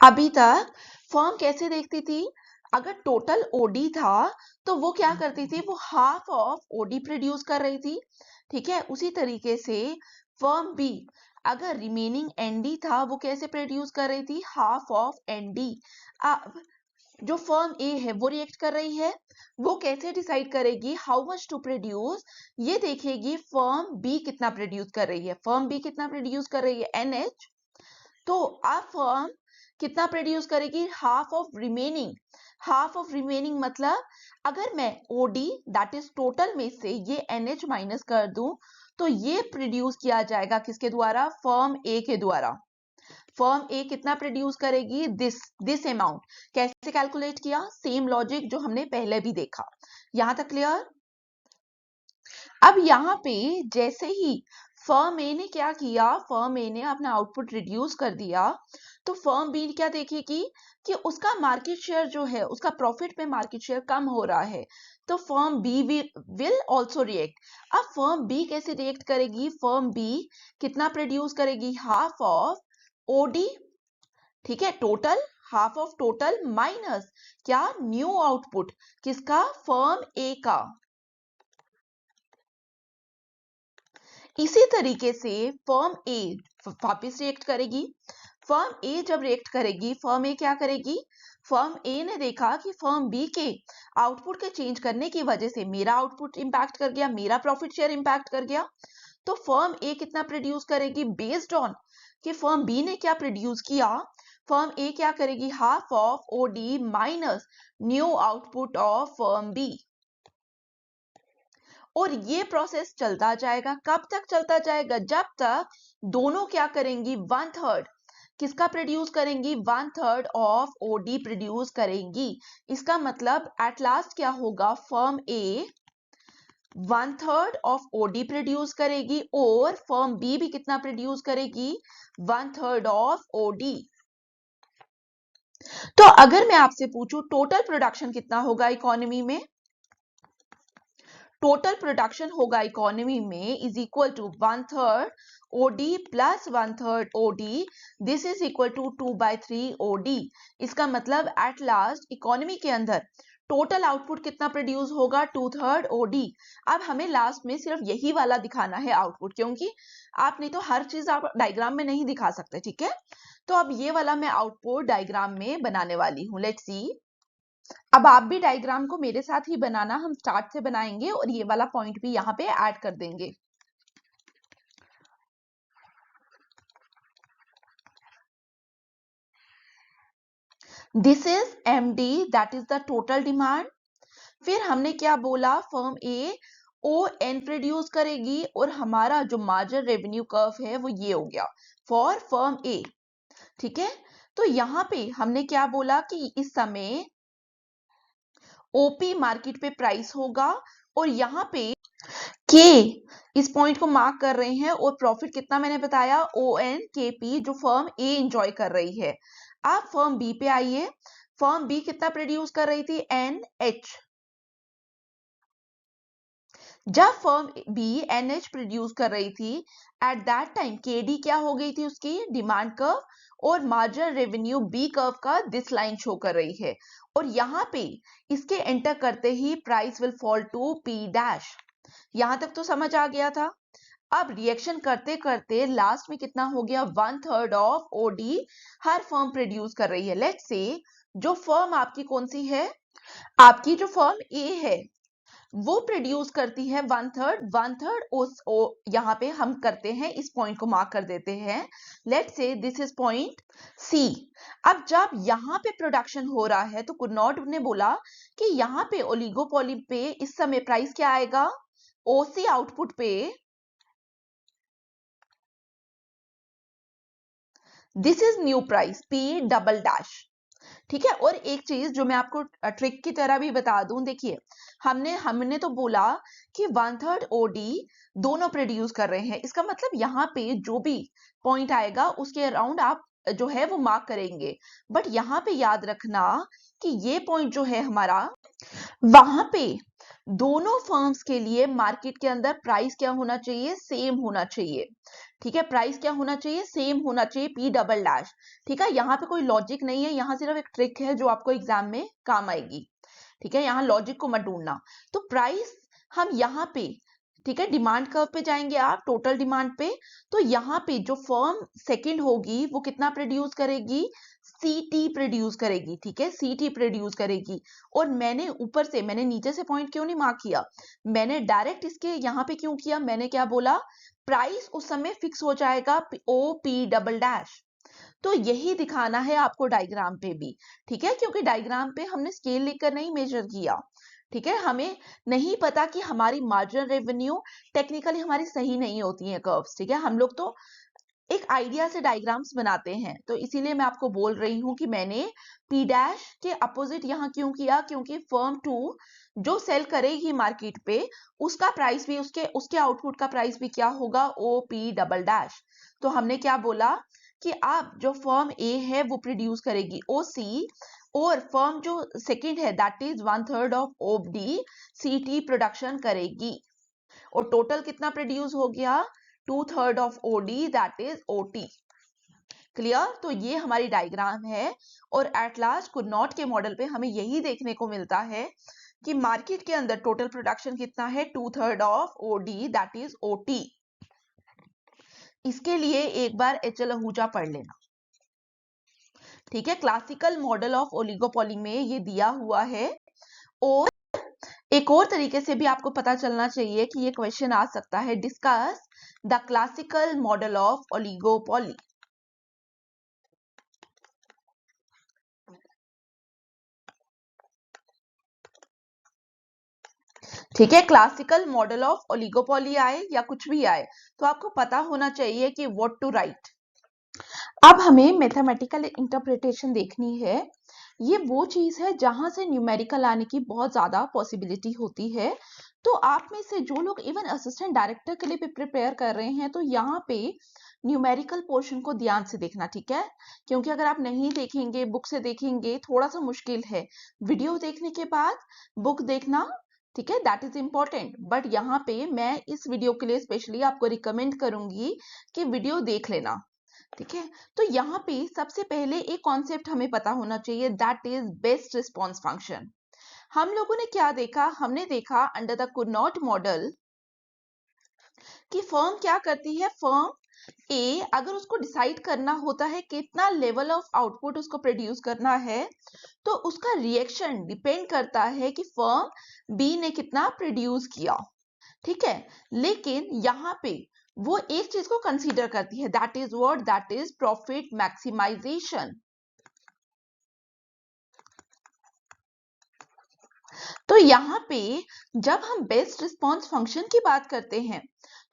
अभी तक फर्म कैसे देखती थी, अगर टोटल ओडी था तो वो क्या करती थी, वो हाफ ऑफ ओडी प्रोड्यूस कर रही थी। ठीक है, उसी तरीके से फर्म बी अगर रिमेनिंग एनडी था, वो कैसे प्रोड्यूस कर रही थी, हाफ ऑफ एनडी। अब जो फर्म ए है वो रिएक्ट कर रही है, वो कैसे डिसाइड करेगी हाउ मच टू प्रोड्यूस, ये देखेगी फर्म बी कितना प्रोड्यूस कर रही है। फर्म बी कितना प्रोड्यूस कर रही है, NH, तो अब फर्म कितना प्रोड्यूस करेगी, हाफ ऑफ रिमेनिंग। मतलब अगर मैं ओडी दैट इज टोटल में से ये NH माइनस कर दूं, तो ये प्रोड्यूस किया जाएगा किसके द्वारा, फर्म ए के द्वारा। फर्म ए कितना प्रोड्यूस करेगी, दिस अमाउंट। कैसे कैलकुलेट किया, सेम लॉजिक जो हमने पहले भी देखा। यहां तक क्लियर। अब यहाँ पे जैसे ही फर्म ए ने क्या किया, फर्म ए ने अपना आउटपुट रिड्यूस कर दिया, तो फर्म बी क्या देखेगी कि उसका मार्केट शेयर जो है, उसका प्रॉफिट पे मार्केट शेयर कम हो रहा है, तो firm B will also react. अब फर्म बी कैसे रिएक्ट करेगी, फर्म बी कितना प्रोड्यूस करेगी, हाफ ऑफ ओडी। ठीक है, total half of total minus क्या, न्यू आउटपुट किसका, फर्म ए का। इसी तरीके से फर्म ए वापस रिएक्ट करेगी। फर्म ए जब रिएक्ट करेगी, फर्म ए क्या करेगी, फर्म ए ने देखा कि फर्म बी के आउटपुट के चेंज करने की वजह से मेरा आउटपुट इंपैक्ट कर गया, मेरा प्रॉफिट शेयर इंपैक्ट कर गया। तो फर्म ए कितना प्रोड्यूस करेगी, बेस्ड ऑन कि फर्म बी ने क्या प्रोड्यूस किया, फर्म ए क्या करेगी, half of O D minus new output of firm B. और ये प्रोसेस चलता जाएगा, कब तक चलता जाएगा, जब तक दोनों क्या करेंगी, 1/3 किसका प्रोड्यूस करेंगी, 1/3 ऑफ ओडी प्रोड्यूस करेंगी। इसका मतलब एट लास्ट क्या होगा, firm A 1/3 of OD produce करेगी, और फर्म बी भी कितना प्रोड्यूस करेगी, 1/3 ऑफ ओडी। तो अगर मैं आपसे पूछूं टोटल प्रोडक्शन कितना होगा इकोनॉमी में, टोटल प्रोडक्शन होगा इकोनॉमी में is equal to 1/3 O D plus 1/3 O D, this is equal to 2/3 O D. इसका मतलब एट लास्ट इकोनॉमी के अंदर टोटल आउटपुट कितना प्रोड्यूस होगा, 2/3 ओडी। अब हमें लास्ट में सिर्फ यही वाला दिखाना है आउटपुट, क्योंकि आप नहीं तो हर चीज आप डायग्राम में नहीं दिखा सकते, ठीक है। तो अब ये वाला मैं आउटपुट डायग्राम में बनाने वाली हूं, लेट्स सी। अब आप भी डायग्राम को मेरे साथ ही बनाना, हम स्टार्ट से बनाएंगे और ये वाला पॉइंट भी यहाँ पे ऐड कर देंगे। This is MD, that is the total demand. फिर हमने क्या बोला, फर्म ए ओ एन प्रोड्यूस करेगी और हमारा जो मार्जिन रेवेन्यू कर्व है वो ये हो गया फॉर फर्म ए, ठीक है। तो यहाँ पे हमने क्या बोला कि इस समय ओपी मार्केट पे प्राइस होगा और यहाँ पे के इस पॉइंट को मार्क कर रहे हैं और प्रॉफिट कितना मैंने बताया, ओ एन के पी, जो फर्म ए एंजॉय कर रही है। आप फर्म बी पे आइए, फर्म बी कितना प्रोड्यूस कर रही थी, एन एच। जब फर्म बी एनएच प्रोड्यूस कर रही थी एट दैट टाइम केडी क्या हो गई थी, उसकी डिमांड कर्व, और मार्जिनल रेवेन्यू बी कर्व का दिस लाइन शो कर रही है। और यहाँ पे इसके एंटर करते ही price will fall to P dash. यहां तक तो समझ आ गया था। अब रिएक्शन करते करते लास्ट में कितना हो गया, 1/3 of OD her firm produce कर रही है। लेट्स से जो फर्म आपकी कौन सी है, आपकी जो फर्म ए है वो प्रोड्यूस करती है 1/3 उस यहाँ पे हम करते हैं, इस पॉइंट को मार्क कर देते हैं, let's say this is point सी। अब जब यहाँ पे प्रोडक्शन हो रहा है तो कुनॉट ने बोला कि यहाँ पे ओलिगोपोली पे इस समय प्राइस क्या आएगा, ओसी आउटपुट पे this is new price P double dash, ठीक है। और एक चीज जो मैं आपको ट्रिक की तरह भी बता दूं, देखिए हमने तो बोला कि 1/3 ओडी दोनों प्रोड्यूस कर रहे हैं, इसका मतलब यहाँ पे जो भी पॉइंट आएगा उसके अराउंड आप जो है वो मार्क करेंगे। बट यहाँ पे याद रखना कि ये पॉइंट जो है हमारा, वहां पे दोनों फर्म्स के लिए मार्केट के अंदर प्राइस क्या होना चाहिए, सेम होना चाहिए, ठीक है। प्राइस क्या होना चाहिए, सेम होना चाहिए, पी डबल डैश, ठीक है। यहाँ पे कोई लॉजिक नहीं है, यहाँ सिर्फ एक ट्रिक है जो आपको एग्जाम में काम आएगी, ठीक है। यहाँ लॉजिक को मत ढूंढना। तो प्राइस हम यहाँ पे, ठीक है, डिमांड कर्व पे जाएंगे आप, टोटल डिमांड पे। तो यहाँ पे जो फर्म सेकंड होगी वो कितना प्रोड्यूस करेगी, सीटी प्रोड्यूस करेगी, ठीक है, सीटी प्रोड्यूस करेगी। और मैंने ऊपर से, मैंने नीचे से पॉइंट क्यों नहीं मार्क किया, मैंने डायरेक्ट इसके यहाँ पे क्यों किया, मैंने क्या बोला, प्राइस उस समय फिक्स हो जाएगा ओ पी डबल डैश। तो यही दिखाना है आपको डायग्राम पे भी, ठीक है, क्योंकि डायग्राम पे हमने स्केल लेकर नहीं मेजर किया, ठीक है। हमें नहीं पता कि हमारी मार्जिनल रेवेन्यू टेक्निकली हमारी सही नहीं होती है कर्व्स, ठीक है। हम लोग तो एक आइडिया से डायग्राम्स बनाते हैं, तो इसीलिए मैं आपको बोल रही हूं कि मैंने पी डैश के अपोजिट यहाँ क्यों किया, क्योंकि फर्म 2 जो सेल करेगी मार्केट पे उसका प्राइस भी, उसके आउटपुट का प्राइस भी क्या होगा, ओ पी डबल डैश। तो हमने क्या बोला कि आप जो फर्म ए है वो प्रोड्यूस करेगी ओ सी, और फर्म जो सेकंड है that is 1/3 of O D C T production करेगी। और टोटल कितना प्रोड्यूस हो गया, 2/3 of O D that is O T. Clear. तो ये हमारी डायग्राम है और एट लास्ट कुनॉट के मॉडल पे हमें यही देखने को मिलता है कि मार्केट के अंदर टोटल प्रोडक्शन कितना है, 2/3 of O D that is OT. इसके लिए एक बार एचएल आहूजा पढ़ लेना, ठीक है। क्लासिकल मॉडल ऑफ ओलिगोपोली में ये दिया हुआ है। और एक और तरीके से भी आपको पता चलना चाहिए कि ये क्वेश्चन आ सकता है, discuss the classical model of oligopoly. ठीक है, क्लासिकल मॉडल ऑफ ओलिगोपोली आए या कुछ भी आए तो आपको पता होना चाहिए कि व्हाट टू राइट। अब हमें मैथमेटिकल इंटरप्रिटेशन देखनी है। ये वो चीज है जहां से न्यूमेरिकल आने की बहुत ज्यादा पॉसिबिलिटी होती है। तो आप में से जो लोग इवन असिस्टेंट डायरेक्टर के लिए भी प्रिपेयर कर रहे हैं, तो यहाँ पे न्यूमेरिकल पोर्शन को ध्यान से देखना, ठीक है? क्योंकि अगर आप नहीं देखेंगे, बुक से देखेंगे, थोड़ा सा मुश्किल है। वीडियो देखने के बाद बुक देखना, ठीक है, दैट इज इम्पोर्टेंट। बट यहाँ पे मैं इस वीडियो के लिए स्पेशली आपको रिकमेंड करूंगी कि वीडियो देख लेना, ठीक है? तो यहाँ पे सबसे पहले एक कॉन्सेप्ट हमें पता होना चाहिए, that is best response function. हम लोगों ने क्या देखा? हमने देखा अंडर द कुर्नॉट मॉडल कि फर्म क्या करती है, फर्म ए अगर उसको डिसाइड करना होता है कितना लेवल ऑफ आउटपुट उसको प्रोड्यूस करना है, तो उसका रिएक्शन डिपेंड करता है कि फर्म बी ने कितना प्रोड्यूस किया, ठीक है? लेकिन यहाँ पे वो एक चीज को कंसीडर करती है, that is what, that is profit maximisation. तो यहाँ पे जब हम बेस्ट रिस्पॉन्स फंक्शन की बात करते हैं,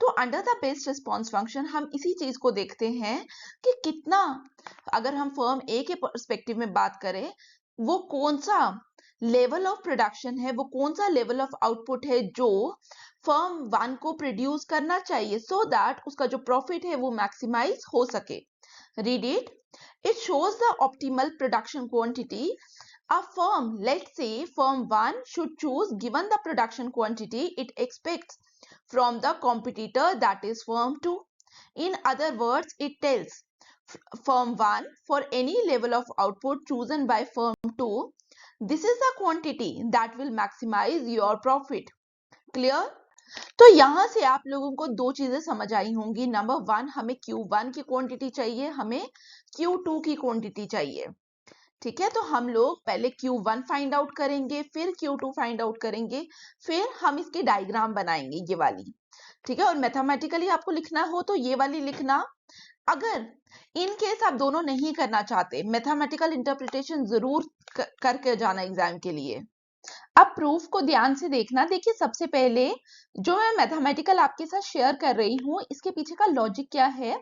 तो under the best response function हम इसी चीज को देखते हैं कि कितना, अगर हम फर्म ए के पर्सपेक्टिव में बात करें, वो कौन सा लेवल ऑफ प्रोडक्शन है, वो कौन सा लेवल ऑफ आउटपुट है जो फर्म वन को प्रोड्यूस करना चाहिए, सो दैट उसका जो प्रॉफिट है वो मैक्सिमाइज हो सके। Read it, it shows the optimal production quantity. A firm, let's say firm 1 should choose given the production quantity it expects from the competitor, that is firm 2. In other words, it tells firm 1 for any level of output chosen by firm 2, this is the quantity that will maximize your profit. Clear? तो यहां से आप लोगों को दो चीजें समझ आई होंगी। नंबर 1, हमें Q1 की क्वांटिटी चाहिए, हमें Q2 की क्वांटिटी चाहिए, ठीक है? तो हम लोग पहले Q1 फाइंड आउट करेंगे, फिर Q2 फाइंड आउट करेंगे, फिर हम इसकी डायग्राम बनाएंगे, ये वाली, ठीक है? और मैथमेटिकली आपको लिखना हो तो ये वाली लिखना। अगर इन केस आप दोनों नहीं करना चाहते, मैथमेटिकल इंटरप्रिटेशन जरूर करके जाना एग्जाम के लिए। अब प्रूफ को ध्यान से देखना। देखिए, सबसे पहले जो मैं मैथमेटिकल आपके साथ शेयर कर रही हूँ, इसके पीछे का लॉजिक क्या है?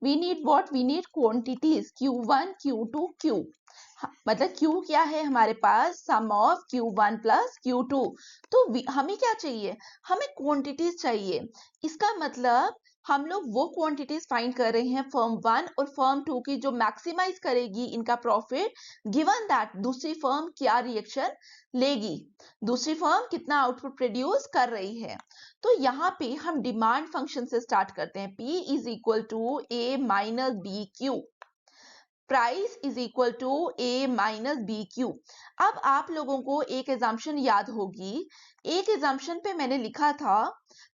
We need what? We need quantities Q1, Q2, Q। मतलब Q क्या है हमारे पास? सम ऑफ Q1 प्लस Q2। तो हमें क्या चाहिए? हमें क्वांटिटीज चाहिए। इसका मतलब हम लोग वो क्वांटिटीज फाइंड कर रहे हैं फर्म 1 और फर्म 2 की, जो मैक्सिमाइज करेगी इनका प्रॉफिट, गिवन दैट दूसरी फर्म क्या रिएक्शन लेगी, दूसरी फर्म कितना आउटपुट प्रोड्यूस कर रही है। तो यहाँ पे हम डिमांड फंक्शन से स्टार्ट करते हैं। P is equal to A minus B Q, price is equal to A minus B Q. अब आप लोगों को एक एजम्पशन याद होगी, एक एजम्पशन पे मैंने लिखा था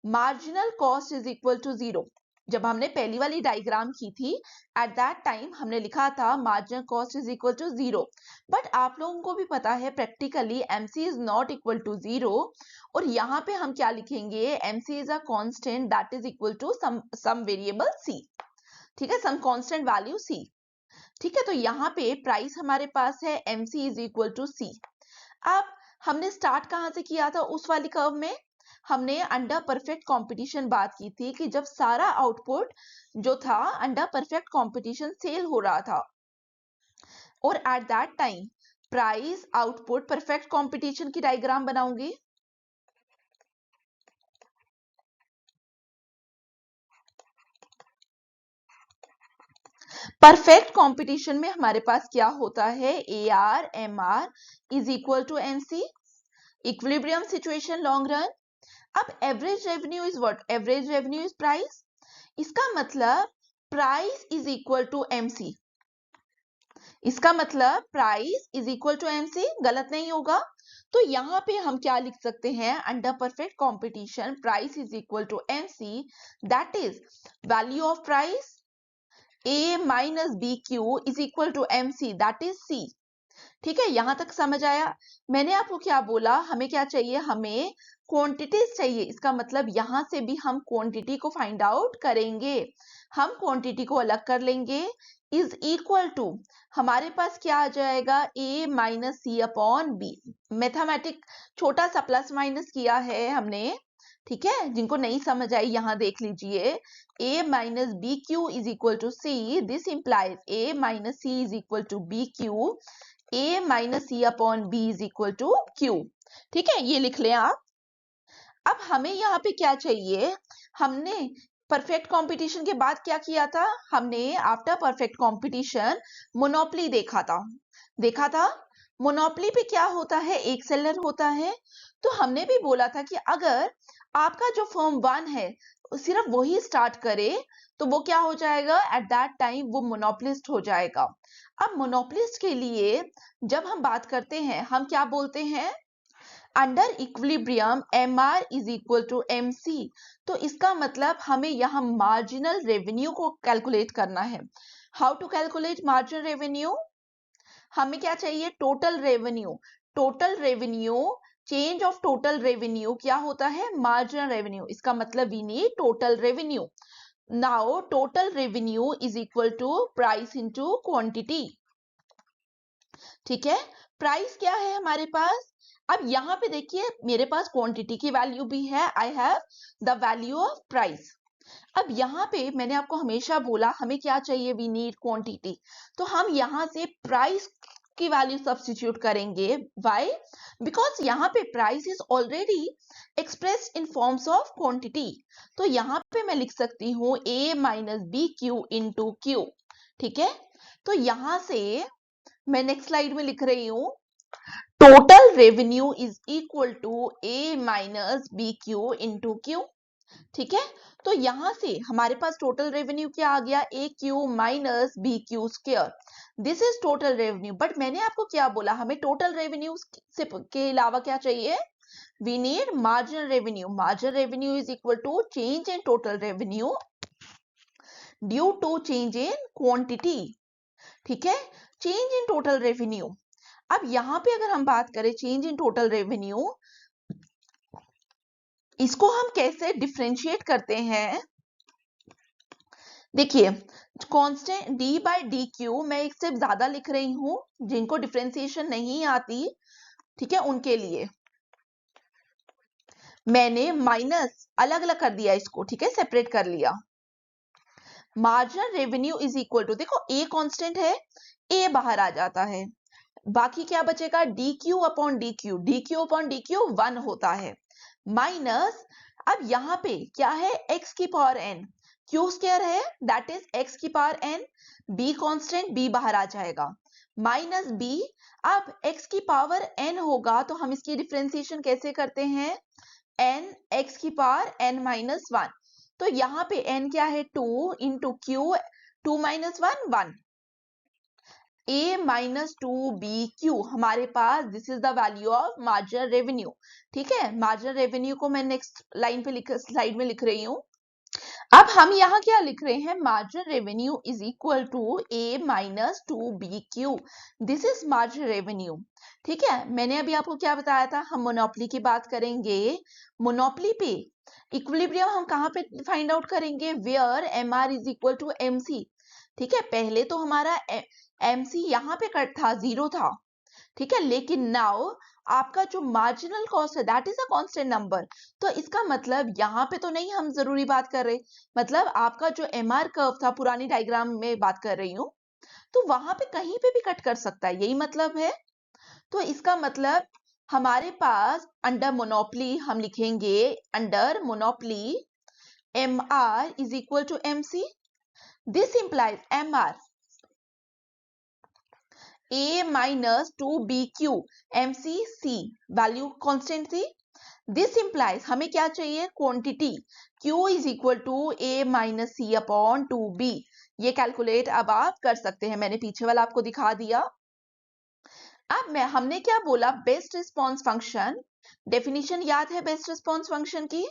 marginal cost is equal to 0। जब हमने पहली वाली डायग्राम की थी, एट दैट टाइम हमने लिखा था marginal cost is equal to 0। But आप लोगों को भी पता है practically MC is not equal to 0, और यहाँ पे हम क्या लिखेंगे? MC is a constant that is equal to some variable C, ठीक है, सम कांस्टेंट वैल्यू C, ठीक है? तो यहाँ पे प्राइस हमारे पास है MC is equal to C। अब हमने स्टार्ट कहाँ से किया था? उस वाली कर्व में हमने अंडर परफेक्ट कंपटीशन बात की थी कि जब सारा आउटपुट जो था अंडर परफेक्ट कंपटीशन सेल हो रहा था, और at that time price output perfect competition की डायग्राम बनाऊंगी। परफेक्ट कंपटीशन में हमारे पास क्या होता है? AR MR is equal to MC, equilibrium situation long run. अब average revenue is what? Average revenue is price. इसका मतलब price is equal to MC, इसका मतलब price is equal to MC, गलत नहीं होगा। तो यहाँ पे हम क्या लिख सकते हैं? Under perfect competition price is equal to MC, that is value of price A minus B Q is equal to MC, that is C। ठीक है, यहां तक समझ आया? मैंने आपको क्या बोला? हमें क्या चाहिए? हमें क्वांटिटीज चाहिए। इसका मतलब यहां से भी हम क्वांटिटी को फाइंड आउट करेंगे। हम क्वांटिटी को अलग कर लेंगे, इज इक्वल टू हमारे पास क्या आ जाएगा? A minus C upon B। Mathematic छोटा सा प्लस माइनस किया है हमने, ठीक है? जिनको नहीं समझ आई यहां देख लीजिए। A minus B Q is equal to C, this implies A minus C is equal to B Q, A minus C upon B is equal to Q। ठीक है, ये लिख लें आप। अब हमें यहाँ पे क्या चाहिए, हमने परफेक्ट कंपटीशन के बाद क्या किया था, हमने आफ्टर परफेक्ट कंपटीशन मोनोपोली देखा था। मोनोपोली पे क्या होता है, एक सेलर होता है। तो हमने भी बोला था कि अगर आपका जो फर्म 1 है सिर्फ वही स्टार्ट करे तो वो क्या हो जाएगा, एट दैट टाइम वो मोनोपोलिस्ट हो जाएगा। अब मोनोपोलिस्ट के लिए जब हम बात करते हैं हम क्या बोलते हैं, under equilibrium MR is equal to MC। तो इसका मतलब हमें यहाँ मार्जिनल रेवेन्यू को कैलकुलेट करना है। How to calculate marginal revenue, हमें क्या चाहिए, total revenue change of total revenue क्या होता है, मार्जिनल रेवेन्यू। इसका मतलब we need total revenue. Now total revenue is equal to price into quantity. ठीक है, प्राइस क्या है हमारे पास, अब यहाँ पे देखिए मेरे पास क्वांटिटी की वैल्यू भी है, I have the value of price. अब यहाँ पे मैंने आपको हमेशा बोला हमें क्या चाहिए, वी नीड क्वांटिटी। तो हम यहाँ से प्राइस की वैल्यू सब्स्टिट्यूट करेंगे, व्हाई, बिकॉज यहाँ पे price is already expressed in forms of quantity. तो यहाँ पे मैं लिख सकती हूँ A minus B Q into Q. ठीक है, तो यहाँ से मैं नेक्स्ट स्लाइड में लिख रही हूँ total revenue is equal to A minus B Q into Q. ठीक है, तो यहां से हमारे पास टोटल रेवेन्यू क्या आ गया, A Q minus B Q square. This is total revenue. But मैंने आपको क्या बोला, हमें टोटल रेवेन्यू से के अलावा क्या चाहिए, we need marginal revenue. Marginal revenue is equal to change in total revenue due to change in quantity. ठीक है, चेंज इन टोटल रेवेन्यू। अब यहां पे अगर हम बात करें चेंज इन टोटल रेवेन्यू, इसको हम कैसे डिफरेंशिएट करते हैं, देखिए constant d by D Q मैं एक स्टेप ज्यादा लिख रही हूं, जिनको डिफरेंशिएशन नहीं आती, ठीक है, उनके लिए मैंने माइनस अलग अलग कर दिया इसको, ठीक है, सेपरेट कर लिया। Marginal revenue is equal to, देखो a कांस्टेंट है, a बाहर आ जाता है, बाकी क्या बचेगा, D Q upon D Q, D Q upon D Q 1 होता है, माइनस अब यहाँ पे क्या है, x की पावर n, क्यू स्क्वायर है दैट इज x की power n, b constant b बाहर आ जाएगा, माइनस b। अब x की पावर n होगा तो हम इसकी डिफरेंशिएशन कैसे करते हैं, n x की पावर n माइनस 1। तो यहाँ पे n क्या है, 2 into Q, 2 minus 1 1, a minus 2bq हमारे पास, this is the value of marginal revenue. ठीक है, मार्जिनल रेवेन्यू को मैं नेक्स्ट लाइन पे स्लाइड में लिख रही हूँ। अब हम यहाँ क्या लिख रहे हैं, marginal revenue is equal to a minus 2bq, this is marginal revenue. ठीक है, मैंने अभी आपको क्या बताया था, हम मोनोपोली की बात करेंगे। मोनोपोली पे इक्विलिब्रियम हम कहाँ पे फाइंड आउट करेंगे, where mr is equal to mc। ठीक है, पहले तो हमारा MC यहाँ पे कट था, 0 था, ठीक है, लेकिन नाउ आपका जो मार्जिनल कॉस्ट है that is a constant number. तो इसका मतलब यहाँ पे तो नहीं हम जरूरी बात कर रहे, मतलब आपका जो MR कर्व था, पुरानी डायग्राम में बात कर रही हूँ, तो वहां पे कहीं पे भी कट कर सकता है, यही मतलब है। तो इसका मतलब हमारे पास अंडर मोनोपोली हम लिखेंगे, under monopoly MR is equal to MC। This implies MR a minus 2bq mcc value constant थी। दिस इंप्लाइज हमें क्या चाहिए, quantity, q is equal to a minus C upon 2b। ये कैलकुलेट अब आप कर सकते हैं, मैंने पीछे वाला आपको दिखा दिया। अब हमने क्या बोला, बेस्ट रिस्पॉन्स फंक्शन, डेफिनेशन याद है बेस्ट रिस्पॉन्स फंक्शन की।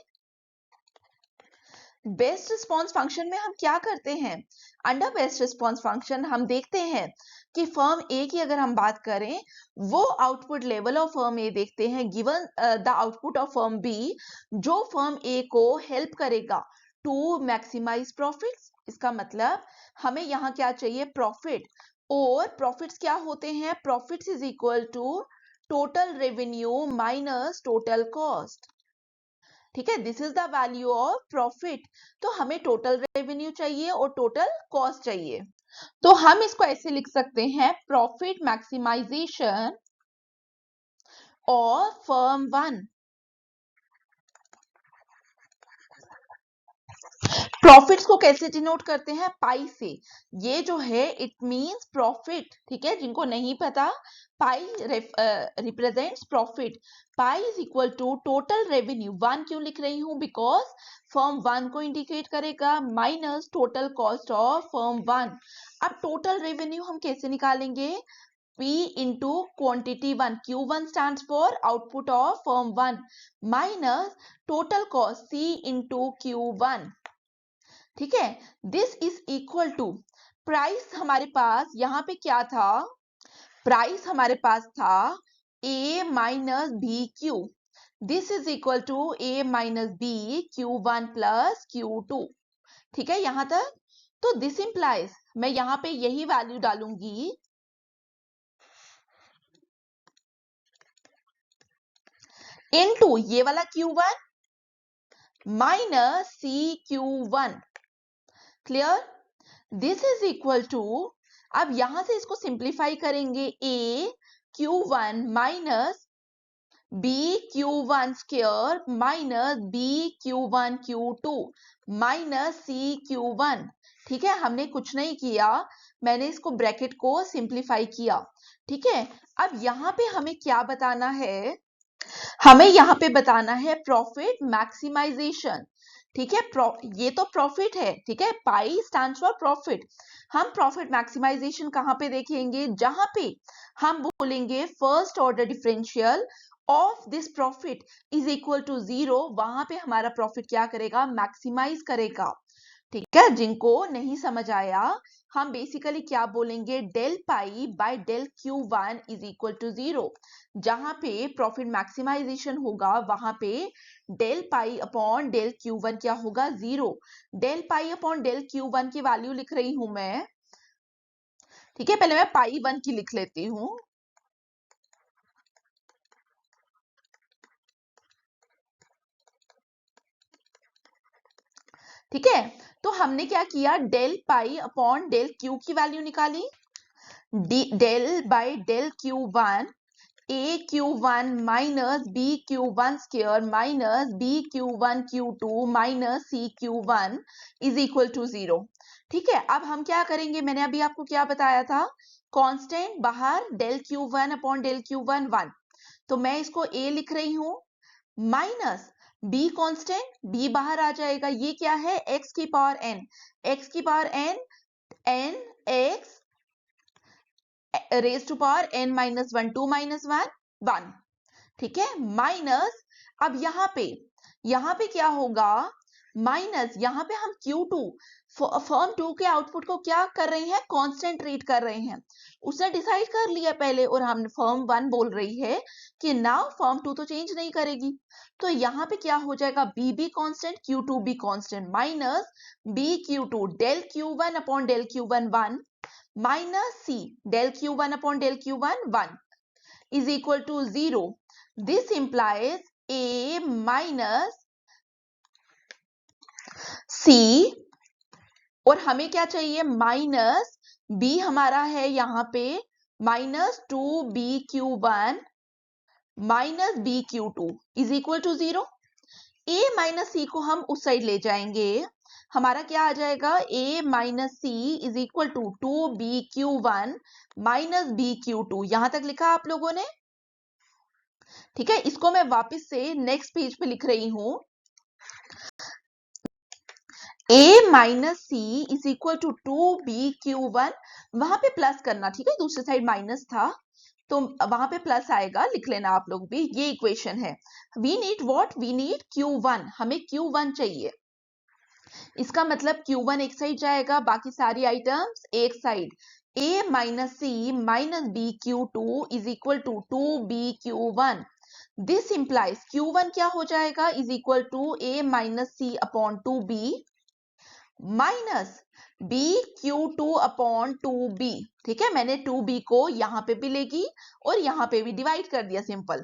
बेस्ट रिस्पॉन्स फंक्शन में हम क्या करते हैं, अंडर बेस्ट रिस्पॉन्स फंक्शन हम देखते हैं कि फर्म ए की अगर हम बात करें, वो output level of firm A देखते हैं given the output of firm B, जो फर्म ए को हेल्प करेगा टू मैक्सिमाइज प्रॉफिट्स। इसका मतलब हमें यहाँ क्या चाहिए, प्रॉफिट, और प्रॉफिट्स क्या होते हैं, profits is equal to total revenue minus total cost. ठीक है, this is the value of profit. तो हमें टोटल रेवेन्यू चाहिए और टोटल कॉस्ट चाहिए, तो हम इसको ऐसे लिख सकते हैं, profit maximisation of firm 1 profits को कैसे डिनोट करते हैं? पाई से। ये जो है इट मींस प्रॉफिट, ठीक है, जिनको नहीं पता, pi represents profit. Pi is equal to total revenue, one क्यों लिख रही हूं? बिकॉज फर्म वन को इंडिकेट करेगा, minus total cost of firm one. अब टोटल रेवेन्यू हम कैसे निकालेंगे? P into quantity 1, Q1 stands for output of firm 1 minus total cost C into Q1, ठीक है। This is equal to price, हमारे पास यहाँ पे क्या था? प्राइस हमारे पास था A minus B Q, this is equal to A minus B Q1 plus Q2, ठीक है यहां तक। तो दिस इंप्लाइज, मैं यहाँ पे यही वैल्यू डालूंगी, इनटू ये वाला Q1 minus C Q1, clear? This is equal to, अब यहां से इसको सिंप्लीफाई करेंगे, A Q1 minus B Q1 square minus B Q1 Q2 minus C Q1, ठीक है। हमने कुछ नहीं किया, मैंने इसको ब्रैकेट को सिंप्लीफाई किया, ठीक है। अब यहाँ पे हमें क्या बताना है? हमें यहाँ पे बताना है प्रॉफिट मैक्सिमाइजेशन, ठीक है। ये तो प्रॉफिट है, ठीक है, पाई स्टैंड्स फॉर प्रॉफिट। हम प्रॉफिट मैक्सिमाइजेशन कहां पे देखेंगे? जहां पे हम बोलेंगे first order differential of this profit is equal to 0, वहां पे हमारा प्रॉफिट क्या करेगा? मैक्सिमाइज करेगा, ठीक है। जिनको नहीं समझ आया, हम बेसिकली क्या बोलेंगे? Del pi by del Q1 is equal to 0। जहां पे प्रॉफिट मैक्सिमाइजेशन होगा वहां पे del pi upon del Q1 क्या होगा? 0। Del pi upon del Q1 की वैल्यू लिख रही हूं मैं, ठीक है। पहले मैं पाई 1 की लिख लेती हूं, ठीक है। तो हमने क्या किया? Del pi upon del Q की वैल्यू निकाली, del by del Q1 A Q1 minus B Q1 square minus B Q1 Q2 minus C Q1 is equal to 0, ठीक है। अब हम क्या करेंगे? मैंने अभी आपको क्या बताया था? कांस्टेंट बाहर del Q1 upon del Q1 1, तो मैं इसको A लिख रही हूं, माइनस बी कांस्टेंट, बी बाहर आ जाएगा, ये क्या है? x की पावर n, x की power n, n x raise to power n minus 1, 2 minus 1 1, ठीक है, माइनस। अब यहाँ पे क्या होगा? माइनस, यहाँ पे हम Q2 फर्म 2 के आउटपुट को क्या कर रहे हैं? कांस्टेंट ट्रीट कर रहे हैं, उसने डिसाइड कर लिया पहले, और हम फर्म 1 बोल रही है कि नाउ फर्म 2 तो चेंज नहीं करेगी। तो यहाँ पे क्या हो जाएगा? बी बी कांस्टेंट, Q2 भी constant, minus B Q2 del Q1 upon del Q1 1 minus C del Q1 upon del Q1 1 is equal to 0. This implies A minus C, और हमें क्या चाहिए? माइनस B हमारा है यहाँ पे minus 2BQ1 minus BQ2 is equal to 0। A minus C को हम उस साइड ले जाएंगे, हमारा क्या आ जाएगा? A minus C is equal to 2BQ1 minus BQ2, यहां तक लिखा आप लोगों ने, ठीक है। इसको मैं वापस से नेक्स्ट पेज पे लिख रही हूं, A minus C is equal to 2BQ1, वहां पे प्लस करना, ठीक है, दूसरी साइड माइनस था तो वहां पे प्लस आएगा, लिख लेना आप लोग भी, ये इक्वेशन है। We need what? We need Q1, हमें Q1 चाहिए। इसका मतलब Q1 एक साइड जाएगा, बाकी सारी आइटम्स एक side. A minus C minus BQ2 is equal to 2BQ1। This implies Q1 क्या हो जाएगा? Is equal to A minus C upon 2B minus BQ2 upon 2B, ठीक है। मैंने 2B को यहां पे भी लेगी और यहां पे भी डिवाइड कर दिया, सिंपल,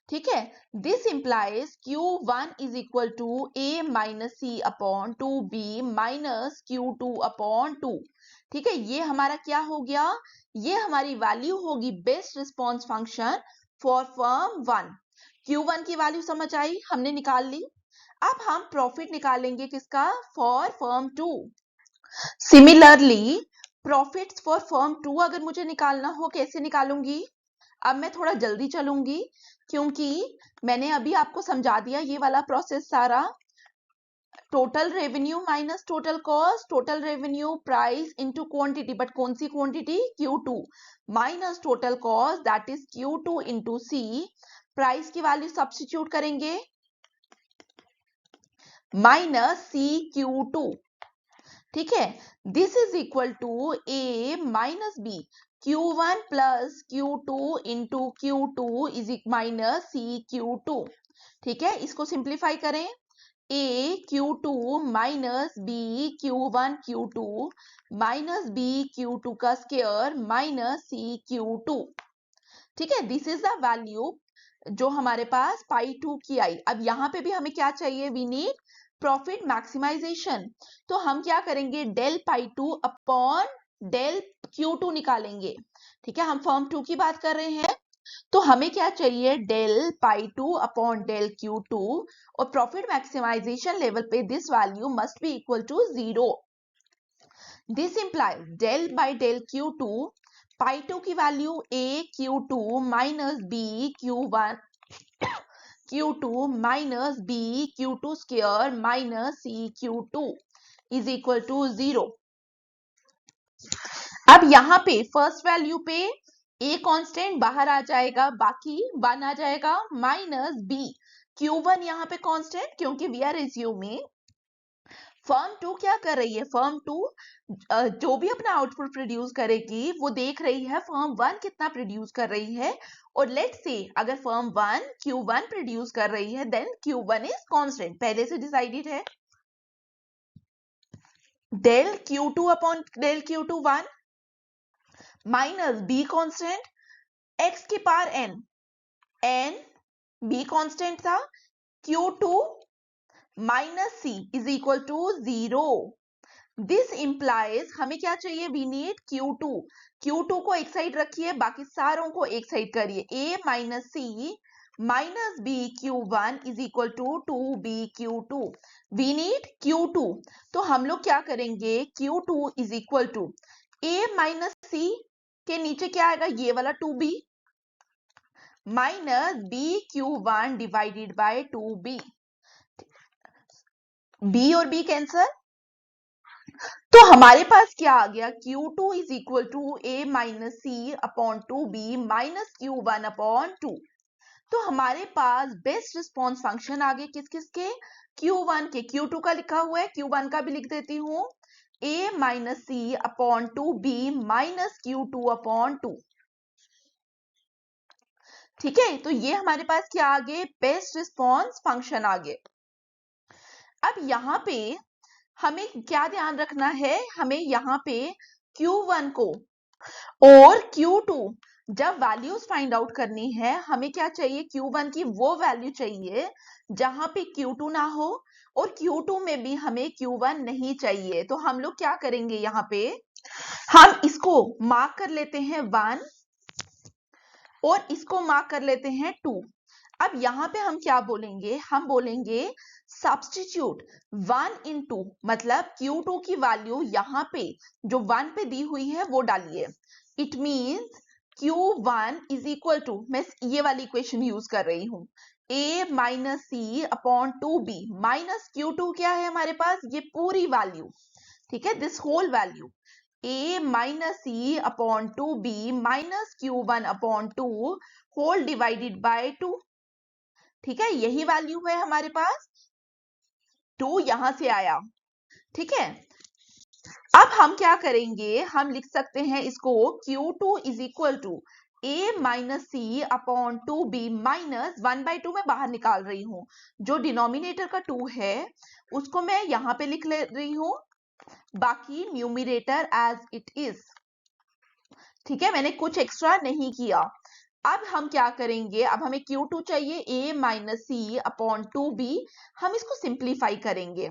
ठीक है। This implies Q1 is equal to A minus C upon 2B minus Q2 upon 2, ठीक है। ये हमारा क्या हो गया? ये हमारी वैल्यू होगी best response function for firm 1। Q1 की वैल्यू समझ आई, हमने निकाल ली। अब हम प्रॉफिट निकालेंगे किसका? For firm 2। Similarly profits for firm 2 अगर मुझे निकालना हो, कैसे निकालूंगी? अब मैं थोड़ा जल्दी चलूंगी क्योंकि मैंने अभी आपको समझा दिया ये वाला प्रोसेस सारा। Total revenue minus total cost, total revenue price into quantity, but कौन सी quantity? Q2 minus total cost that is Q2 into C। Price की वैल्यू सब्स्टिट्यूट करेंगे, माइनस CQ2। ठीक है, this is equal to A minus B, Q1 plus Q2 into Q2 is minus CQ2। ठीक है, इसको simplify करें, A Q2 minus B Q1 Q2 minus B Q2 का square minus CQ2। ठीक है, दिस इज द वैल्यू जो हमारे पास पाई 2 की आई। अब यहां पे भी हमें क्या चाहिए? We need profit maximisation. तो हम क्या करेंगे? Del pi 2 upon del Q2 निकालेंगे। ठीक है, हम फर्म 2 की बात कर रहे हैं, तो हमें क्या चाहिए? Del pi 2 upon del Q2, और प्रॉफिट मैक्सिमाइजेशन लेवल पे this value must be equal to 0। This implies del by del Q2, pi 2 की value A Q2 minus B Q1 Q2 minus B Q2 square minus C Q2 is equal to 0। अब यहां पे first value पे A constant बाहर आ जाएगा, बाकी 1 आ जाएगा, माइनस B Q1 यहां पे कांस्टेंट, क्योंकि वी आर एज्यूमिंग फर्म 2 क्या कर रही है? फर्म 2 जो भी अपना आउटपुट प्रोड्यूस करेगी वो देख रही है फर्म 1 कितना प्रोड्यूस कर रही है, और लेट्स से अगर फर्म 1 Q1 प्रोड्यूस कर रही है देन Q1 इज कांस्टेंट, पहले से डिसाइडेड है। Del Q2 upon del Q2 1 minus B constant, x की पावर n B कांस्टेंट था, Q2 minus C is equal to 0। This implies हमें क्या चाहिए? वी नीड Q2 को एक साइड रखिए, बाकी सारों को एक साइड करिए। A minus C minus B Q1 is equal to 2B Q2। We need Q2, तो हम लोग क्या करेंगे? Q2 is equal to A minus C के नीचे क्या आएगा? ये वाला 2B minus B Q1 divided by 2B। B और B कैंसल, तो हमारे पास क्या आ गया? Q2 is equal to A minus C upon 2B minus Q1 upon 2। तो हमारे पास बेस्ट रिस्पॉन्स फंक्शन आ गए किस किस के? Q1 के। Q2 का लिखा हुआ है, Q1 का भी लिख देती हूँ, A minus C upon 2B minus Q2 upon 2। ठीक है, तो ये हमारे पास क्या आ गए? बेस्ट रिस्पॉन्स फंक्शन आ गए। अब यहां पे हमें क्या ध्यान रखना है? हमें यहाँ पे Q1 को और Q2 जब वैल्यूज फाइंड आउट करनी है, हमें क्या चाहिए? Q1 की वो वैल्यू चाहिए जहां पे Q2 ना हो, और Q2 में भी हमें Q1 नहीं चाहिए। तो हम लोग क्या करेंगे? यहाँ पे हम इसको मार्क कर लेते हैं 1 और इसको मार्क कर लेते हैं 2। अब यहां पे हम क्या बोलेंगे? हम बोलेंगे सब्स्टिट्यूट 1 इन 2, मतलब Q2 की वैल्यू यहां पे जो 1 पे दी हुई है वो डालिए। It means Q1 is equal to, मैं ये वाली इक्वेशन यूज कर रही हूं, A minus C upon 2B minus Q2 क्या है हमारे पास? ये पूरी वैल्यू। ठीक है, this whole value A minus C upon 2B minus Q1 upon 2 whole divided by 2। ठीक है, यही वैल्यू है हमारे पास, 2 यहां से आया। ठीक है, अब हम क्या करेंगे? हम लिख सकते हैं इसको Q2 is equal to A minus C upon 2B minus 1/2 में बाहर निकाल रही हूं, जो डिनोमिनेटर का 2 है उसको मैं यहां पे लिख ले रही हूं, बाकी न्यूमिनेटर एज इट इज। ठीक है, मैंने कुछ एक्स्ट्रा नहीं किया। अब हम क्या करेंगे? अब हमें Q2 चाहिए, A minus C upon 2B। हम इसको सिंप्लीफाई करेंगे।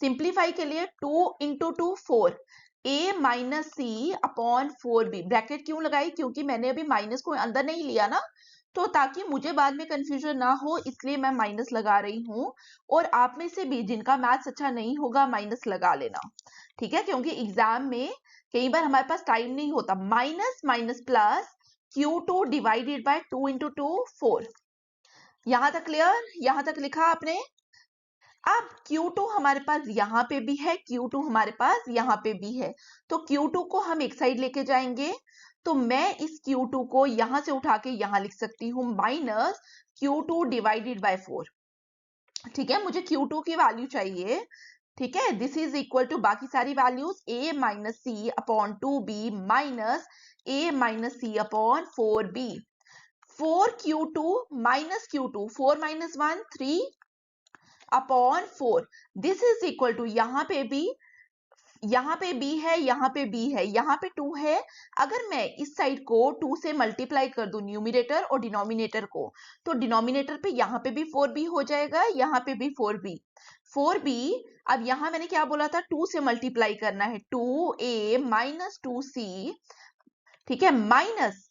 सिंप्लीफाई के लिए 2 into 2 4, A minus C upon 4B। Bracket क्यों लगाई? क्योंकि मैंने अभी माइनस को अंदर नहीं लिया ना, तो ताकि मुझे बाद में कंफ्यूजन ना हो इसलिए मैं माइनस लगा रही हूँ, और आप में से भी जिनका मैथ्स अच्छा नहीं होगा माइनस लगा लेना, ठीक है, क्योंकि एग्जाम में कई बार हमारे पास टाइम नहीं होता। Minus minus plus Q2 divided by 2 into 2 4। यहां तक क्लियर? यहां तक लिखा आपने? अब Q2 हमारे पास यहां पे भी है, Q2 हमारे पास यहां पे भी है, तो Q2 को हम एक साइड लेके जाएंगे, तो मैं इस Q2 को यहां से उठा के यहां लिख सकती हूं माइनस Q2 डिवाइडेड बाय 4। ठीक है, मुझे Q2 की वैल्यू चाहिए। ठीक है, दिस इज इक्वल टू बाकी सारी values a minus C upon 2b minus a minus C upon 4b। 4Q2 minus Q2, 4 minus 1 3 upon 4। This is equal to यहाँ पे b है, यहाँ पे b है, यहाँ पे 2 है। अगर मैं इस साइड को 2 से मल्टीप्लाई कर दूं न्यूमिनेटर और डिनोमिनेटर को, तो डिनोमिनेटर पे यहाँ पे भी 4b हो जाएगा, यहाँ पे भी 4b। अब यहाँ मैंने क्या बोला था, 2 से मल्टीप्लाई करना है, 2a माइनस 2c। ठीक है, माइनस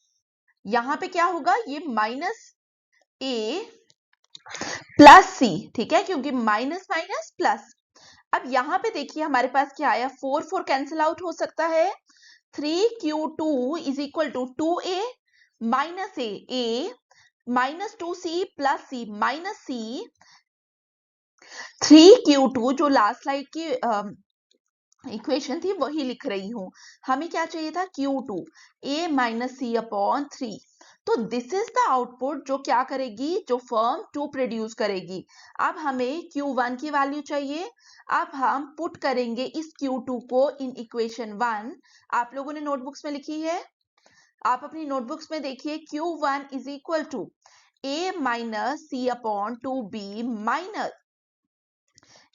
यहाँ पे क्या होगा, ये माइनस a प्लस सी। ठीक है, क्योंकि माइनस माइनस प्लस। अब यहां पे देखिए हमारे पास क्या आया, 4 कैंसिल आउट हो सकता है। 3Q2 is equal to 2a minus A minus 2c plus C minus C. 3Q2 जो लास्ट स्लाइड की इक्वेशन थी वही लिख रही हूं। हमें क्या चाहिए था, Q2 a minus C upon 3। तो दिस इज द आउटपुट जो क्या करेगी, जो फर्म 2 प्रोड्यूस करेगी। अब हमें Q1 की वैल्यू चाहिए। अब हम पुट करेंगे इस Q2 को इन इक्वेशन 1। आप लोगों ने नोटबुक्स में लिखी है, आप अपनी नोटबुक्स में देखिए, Q1 is equal to a minus C upon 2b minus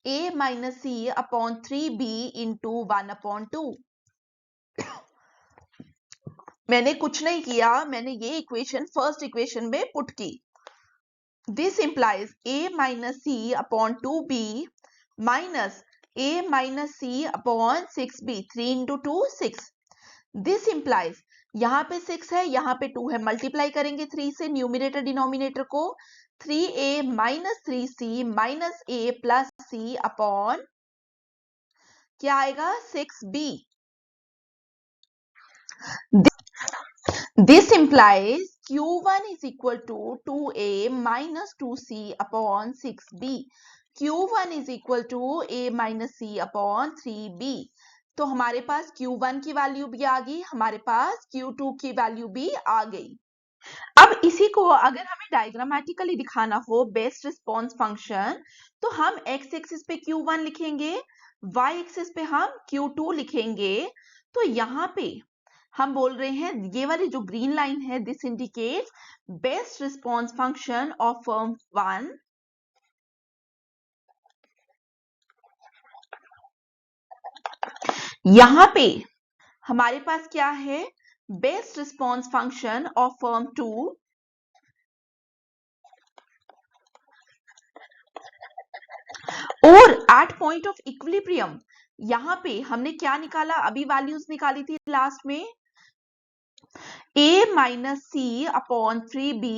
a minus C upon 3b into 1 upon 2। मैंने कुछ नहीं किया, मैंने ये इक्वेशन फर्स्ट इक्वेशन में पुट की। This implies a minus C upon 2b minus a minus C upon 6b, 3 into 2 6। This implies यहाँ पे 6 है, यहाँ पे 2 है, मल्टीप्लाई करेंगे 3 से न्यूमिनेटर डिनोमिनेटर को, 3a minus 3c minus a plus c upon क्या आएगा 6b। This implies Q1 is equal to 2a minus 2c upon 6b. Q1 is equal to a minus c upon 3b. तो हमारे पास Q1 की value भी आ गई, हमारे पास Q2 की value भी आ गई। अब इसी को अगर हमें डायग्रामेटिकली दिखाना हो बेस्ट रिस्पॉन्स फंक्शन, तो हम x एक्सिस पे Q1 लिखेंगे, y एक्सिस पे हम Q2 लिखेंगे। तो यहाँ पे हम बोल रहे हैं, ये वाली जो ग्रीन लाइन है, this indicates best response function of firm 1। यहां पे हमारे पास क्या है, best response function of firm 2। और एट पॉइंट ऑफ इक्विलिब्रियम यहां पे हमने क्या निकाला, अभी वैल्यूज निकाली थी लास्ट में, a minus C upon 3b,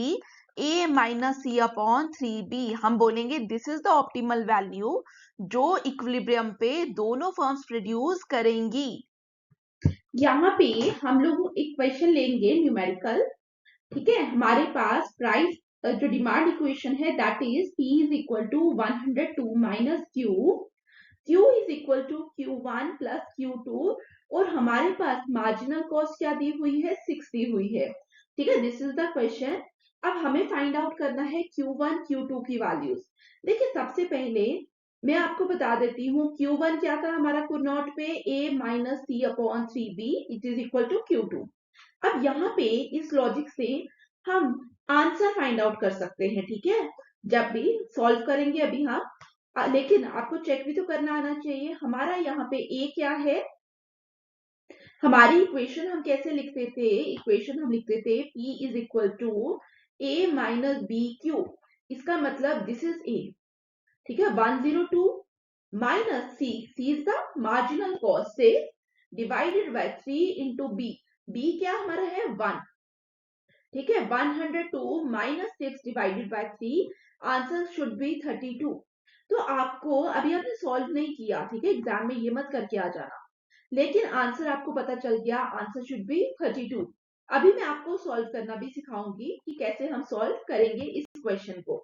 a minus C upon 3b। हम बोलेंगे this is the optimal value जो इक्विलिब्रियम पे दोनों फर्म्स प्रोड्यूस करेंगी। यहाँ पे हम लोग एक क्वेश्चन लेंगे न्यूमेरिकल। ठीक है, हमारे पास प्राइस जो डिमांड इक्वेशन है that is P is equal to 102 minus Q is equal to Q1 plus Q2, और हमारे पास मार्जिनल कॉस्ट क्या दी हुई है, 6 दी हुई है। ठीक है, दिस इज द क्वेश्चन। अब हमें फाइंड आउट करना है Q1 Q2 की वैल्यूज। देखिए सबसे पहले मैं आपको बता देती हूँ, Q1 क्या था हमारा कुनॉट पे, a minus C upon 3b it is equal to Q2। अब यहाँ पे इस लॉजिक से हम आंसर फाइंड आउट कर सकते हैं। ठीक है, जब भी सॉल्व करेंगे अभी हम, लेकिन आपको चेक भी तो करना आना चाहिए। हमारा यहाँ पे a क्या है, हमारी इक्वेशन हम कैसे लिखते थे, इक्वेशन हम लिखते थे P is equal to a minus B Q. इसका मतलब दिस इज a। ठीक है, 102 minus c is the marginal cost से divided by 3 into b। b क्या हमारा है 1। ठीक है, 102 minus 6 divided by 3, answer should be 32। तो आपको अभी आपने सॉल्व नहीं किया, ठीक है, एग्जाम में ये मत करके आ जाना, लेकिन आंसर आपको पता चल गया, आंसर शुड बी 32। अभी मैं आपको सॉल्व करना भी सिखाऊंगी कि कैसे हम सॉल्व करेंगे इस क्वेश्चन को।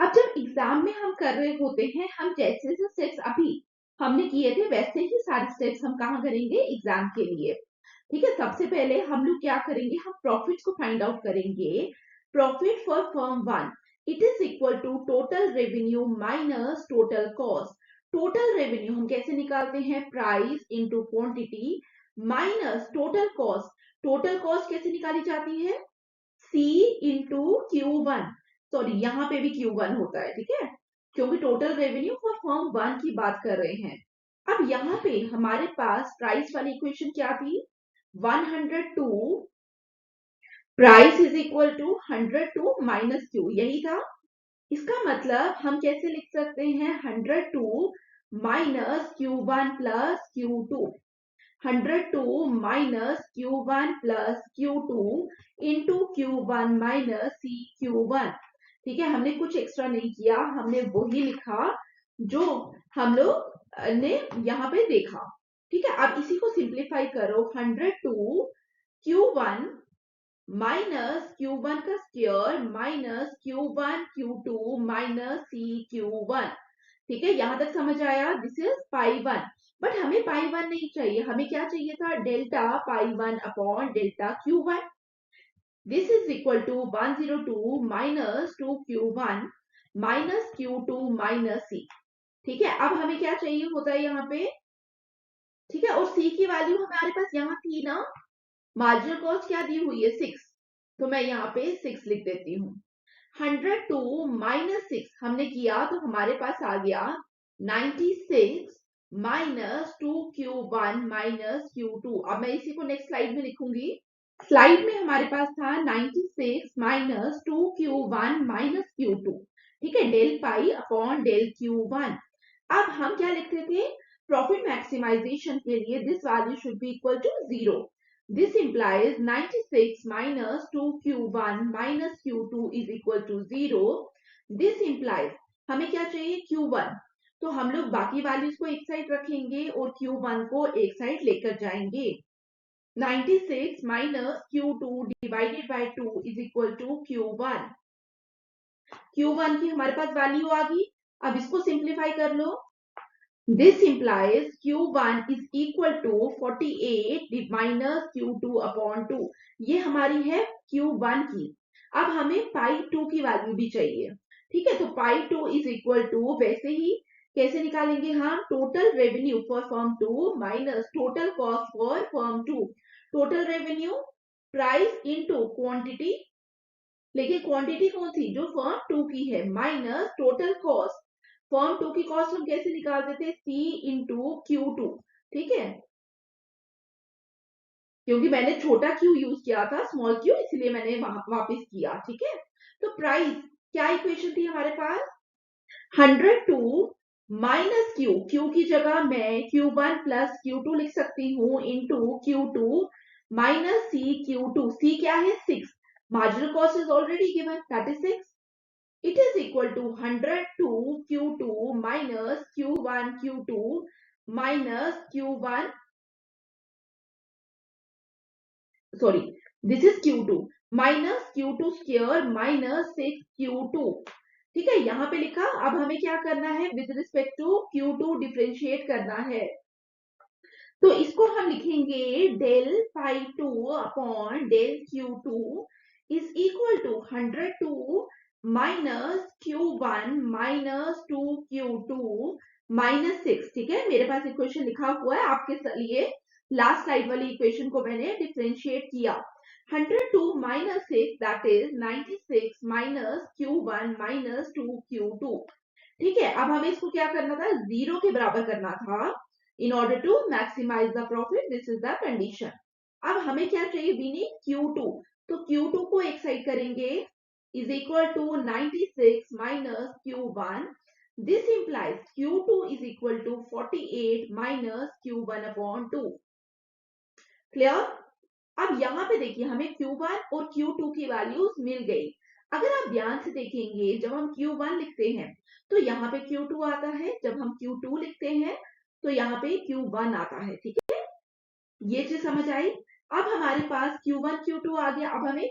अब जब एग्जाम में हम कर रहे होते हैं, हम जैसे जैसे स्टेप्स अभी हमने किए थे वैसे ही सारे स्टेप्स हम कहाँ करेंगे एग्जाम के लिए। ठीक है, सबसे पहले हम लोग क्या करेंगे, हम प्रॉफिट को फाइंड आउट करेंगे। Profit for firm 1 it is equal to total revenue minus total cost. Total revenue हम कैसे निकालते हैं, price into quantity minus total cost. Total cost कैसे निकाली जाती है, C इंटू Q1। सॉरी, यहाँ पे भी Q1 होता है, ठीक है, क्योंकि टोटल रेवेन्यू फॉर फर्म 1 की बात कर रहे हैं। अब यहाँ पे हमारे पास प्राइस वाली इक्वेशन क्या थी, 102 price is equal to 102 minus Q, यही था। इसका मतलब हम कैसे लिख सकते हैं, 102 minus Q1 plus Q2, 102 minus Q1 plus Q2 into Q1 minus CQ1। ठीक है, हमने कुछ एक्स्ट्रा नहीं किया, हमने वही लिखा जो हम लोग ने यहाँ पे देखा। ठीक है, अब इसी को सिंप्लीफाई करो, 102 Q1 माइनस Q1 का square minus Q1 Q2 minus CQ1। ठीक है, यहां तक समझ आया, दिस इज पाई 1। बट हमें पाई 1 नहीं चाहिए, हमें क्या चाहिए था, delta pi 1 upon delta Q1। This is equal to 102 minus 2Q1 minus Q2 minus C। ठीक है, अब हमें क्या चाहिए होता है यहाँ पे, ठीक है, और C की वैल्यू हमारे पास यहाँ थी ना, मार्जिनल कॉस्ट क्या दी हुई है, 6, तो मैं यहाँ पे 6 लिख देती हूँ। 102 माइनस 6 हमने किया तो हमारे पास आ गया 96 माइनस 2Q1 माइनस Q2। अब मैं इसी को नेक्स्ट स्लाइड में लिखूंगी। स्लाइड में हमारे पास था 96 माइनस 2Q1 माइनस Q2। ठीक है, del pi upon del Q1। अब हम क्या लिखते थे, प्रॉफिट मैक्सिमाइजेशन के लिए this value should be equal to 0। This implies 96 minus 2Q1 minus Q2 is equal to 0. This implies हमें क्या चाहिए, Q1, तो हम लोग बाकी वैल्यूज को एक साइड रखेंगे और Q1 को एक साइड लेकर जाएंगे। 96 minus Q2 divided by 2 is equal to Q1। Q1 की हमारे पास वैल्यू आ गई, अब इसको सिंप्लीफाई कर लो। This implies Q1 is equal to 48 minus Q2 upon 2। ये हमारी है Q1 की। अब हमें पाई 2 की वैल्यू भी चाहिए। ठीक है, तो पाई 2 इज इक्वल टू, वैसे ही कैसे निकालेंगे हम, total revenue for firm 2 minus total cost for firm 2। Total revenue price into quantity, लेकिन क्वांटिटी कौन सी, जो फर्म 2 की है, माइनस टोटल कॉस्ट। फर्म 2 की कॉस्ट हम कैसे निकालते थे, C इंटू Q2। ठीक है, क्योंकि मैंने छोटा Q यूज किया था, स्मॉल Q, इसलिए मैंने वापस किया। ठीक है, तो प्राइस क्या इक्वेशन थी हमारे पास, 102 माइनस Q की जगह मैं Q1 प्लस Q2 लिख सकती हूँ into Q2 minus CQ2। C क्या है, 6। Marginal cost is already given, that is 6। It is equal to 102 Q2 minus Q1 Q2 minus Q1, sorry, this is Q2 minus Q2 square minus 6Q2। ठीक है, यहाँ पे लिखा। अब हमें क्या करना है, with respect to Q2 differentiate करना है, तो इसको हम लिखेंगे del pi 2 upon del Q2 is equal to 102 minus Q1 minus 2Q2 minus 6। ठीक है, मेरे पास इक्वेशन लिखा हुआ है आपके लिए, लास्ट स्लाइड वाली इक्वेशन को मैंने डिफरेंशिएट किया। 102 minus 6 that is 96 minus Q1 minus 2Q2। ठीक है, अब हमें इसको क्या करना था, 0 के बराबर करना था in order to maximize the profit। this is the condition। अब हमें क्या चाहिए, we need Q2, तो Q2 को एक साइड करेंगे, is equal to 96 minus Q1। this implies Q2 is equal to 48 minus Q1 upon 2। Clear. अब यहाँ पे देखिए हमें Q1 और Q2 की वैल्यूज मिल गई। अगर आप ध्यान से देखेंगे जब हम Q1 लिखते हैं तो यहाँ पे Q2 आता है, जब हम Q2 लिखते हैं तो यहाँ पे Q1 आता है। ठीक है, ये चीज समझ आई। अब हमारे पास Q1 Q2 आ गया। अब हमें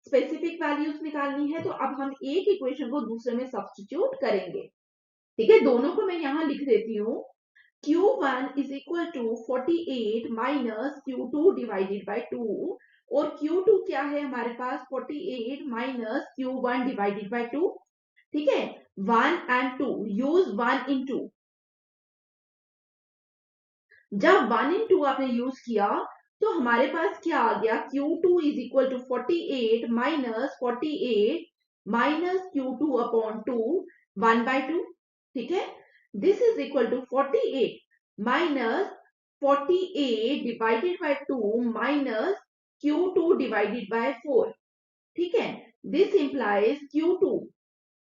स्पेसिफिक वैल्यूज निकालनी है, तो अब हम एक इक्वेशन को दूसरे में सब्स्टिट्यूट करेंगे। ठीक है, दोनों को मैं यहाँ लिख देती हूँ। Q1 is equal to 48 minus Q2 divided by 2, और Q2 क्या है हमारे पास 48 minus Q1 divided by 2। ठीक है, 1 and 2, use 1 in 2। जब 1 in 2 आपने यूज किया तो हमारे पास क्या आ गया, Q2 is equal to 48 minus 48 minus Q2 upon 2, 1 by 2। ठीक है, this is equal to 48 minus 48 divided by 2 minus Q2 divided by 4। ठीक है, this implies Q2,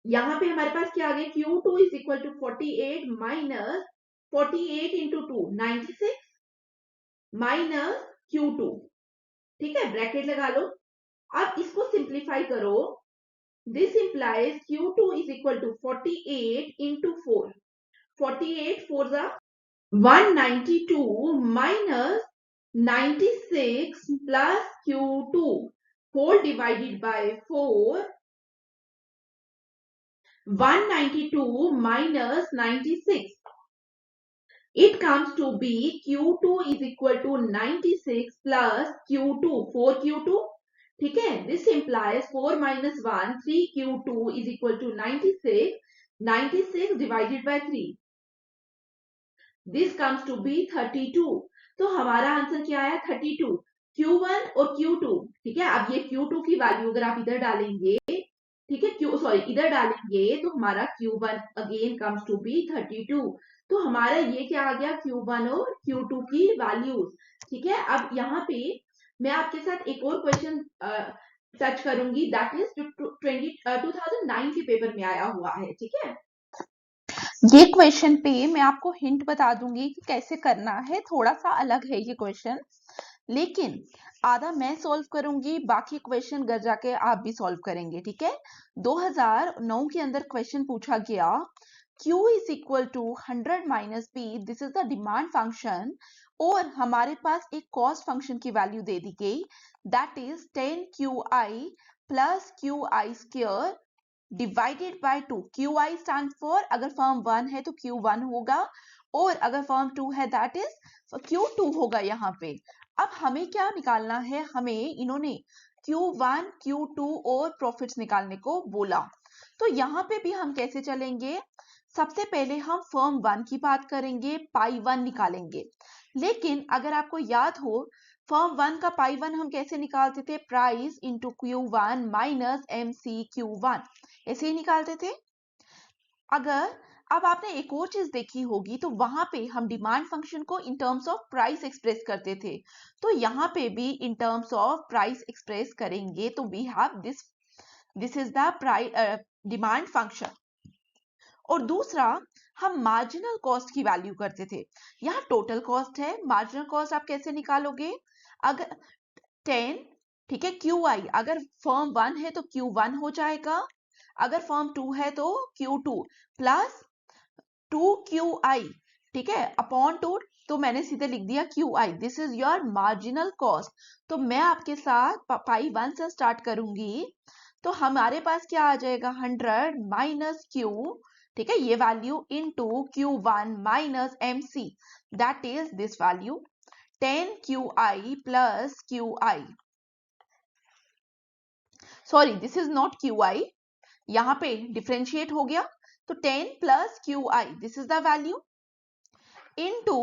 यहां पे हमारे पास क्या आ गया, Q2 is equal to 48 minus 48 into 2, 96 minus Q2। ठीक है, ब्रैकेट लगा लो। अब इसको सिंप्लीफाई करो। This implies Q2 is equal to 48 into 4। 48 4 जा 192 minus 96 plus Q2 whole divided by 4। 192 minus 96, it comes to be Q2 is equal to 96 plus Q2, 4Q2। ठीक है, this implies 4 minus 1, 3Q2 is equal to 96, 96 divided by 3, this comes to be 32। तो हमारा answer क्या आया, 32। Q1 और Q2। ठीक है, अब ये Q2 की वैल्यू अगर आप इधर डालेंगे, ठीक है, इधर डालेंगे तो हमारा Q1 again comes to B 32। तो हमारा ये क्या आ गया, Q1 और Q2 की वैल्यूज। ठीक है, अब यहाँ पे मैं आपके साथ एक और क्वेश्चन टच करूंगी, दैट इज 2009 के पेपर में आया हुआ है। ठीक है, ये क्वेश्चन पे मैं आपको हिंट बता दूंगी कि कैसे करना है। थोड़ा सा अलग है ये क्वेश्चन, लेकिन आधा मैं सॉल्व करूंगी, बाकी क्वेश्चन घर जाके आप भी सॉल्व करेंगे। ठीक है, 2009 के अंदर क्वेश्चन पूछा गया, Q is equal to 100 minus P, this is the demand function, और हमारे पास एक कॉस्ट फंक्शन की वैल्यू दे दी गई, that is 10QI plus QI square divided by 2। QI stand for, अगर फॉर्म 1 है तो Q1 होगा, और अगर फॉर्म 2 है दैट इज Q2 होगा यहाँ पे। अब हमें क्या निकालना है, हमें इन्होंने Q1, Q2 और प्रॉफिट्स निकालने को बोला। तो यहाँ पे भी हम कैसे चलेंगे, सबसे पहले हम फर्म 1 की बात करेंगे, पाई 1 निकालेंगे। लेकिन अगर आपको याद हो, फर्म 1 का पाई 1 हम कैसे निकालते थे, price into Q1 minus MC Q1, ऐसे ही निकालते थे। अगर अब आपने एक और चीज देखी होगी तो वहां पे हम डिमांड फंक्शन को in terms of price express करते थे, तो यहाँ पे भी in terms of price express करेंगे। तो we have this is the price demand function. और दूसरा, हम मार्जिनल कॉस्ट की वैल्यू करते थे। यहाँ टोटल कॉस्ट है, मार्जिनल कॉस्ट आप कैसे निकालोगे, अगर 10, ठीक है, QI अगर फर्म 1 है तो Q1 हो जाएगा, अगर फर्म 2 है तो Q2 प्लस 2QI, ठीक है, अपॉन 2, तो मैंने सीधे लिख दिया QI, this is your marginal cost. तो मैं आपके साथ पाई 1 से स्टार्ट करूंगी, तो हमारे पास क्या आ जाएगा, 100 माइनस Q, ठीक है, ये value into Q1 minus MC, that is this value 10QI plus QI, sorry this is not QI, यहाँ पे डिफरेंशिएट हो गया, तो 10 plus QI, this is the value into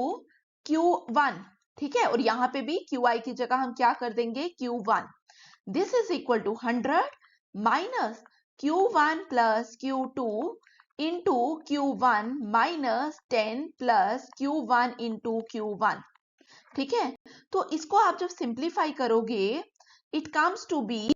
Q1, ठीक है, और यहाँ पे भी QI की जगह हम क्या कर देंगे, Q1, this is equal to 100 minus Q1 plus Q2 into Q1 minus 10 plus Q1 into Q1। ठीक है, तो इसको आप जब सिंप्लीफाई करोगे, it comes to be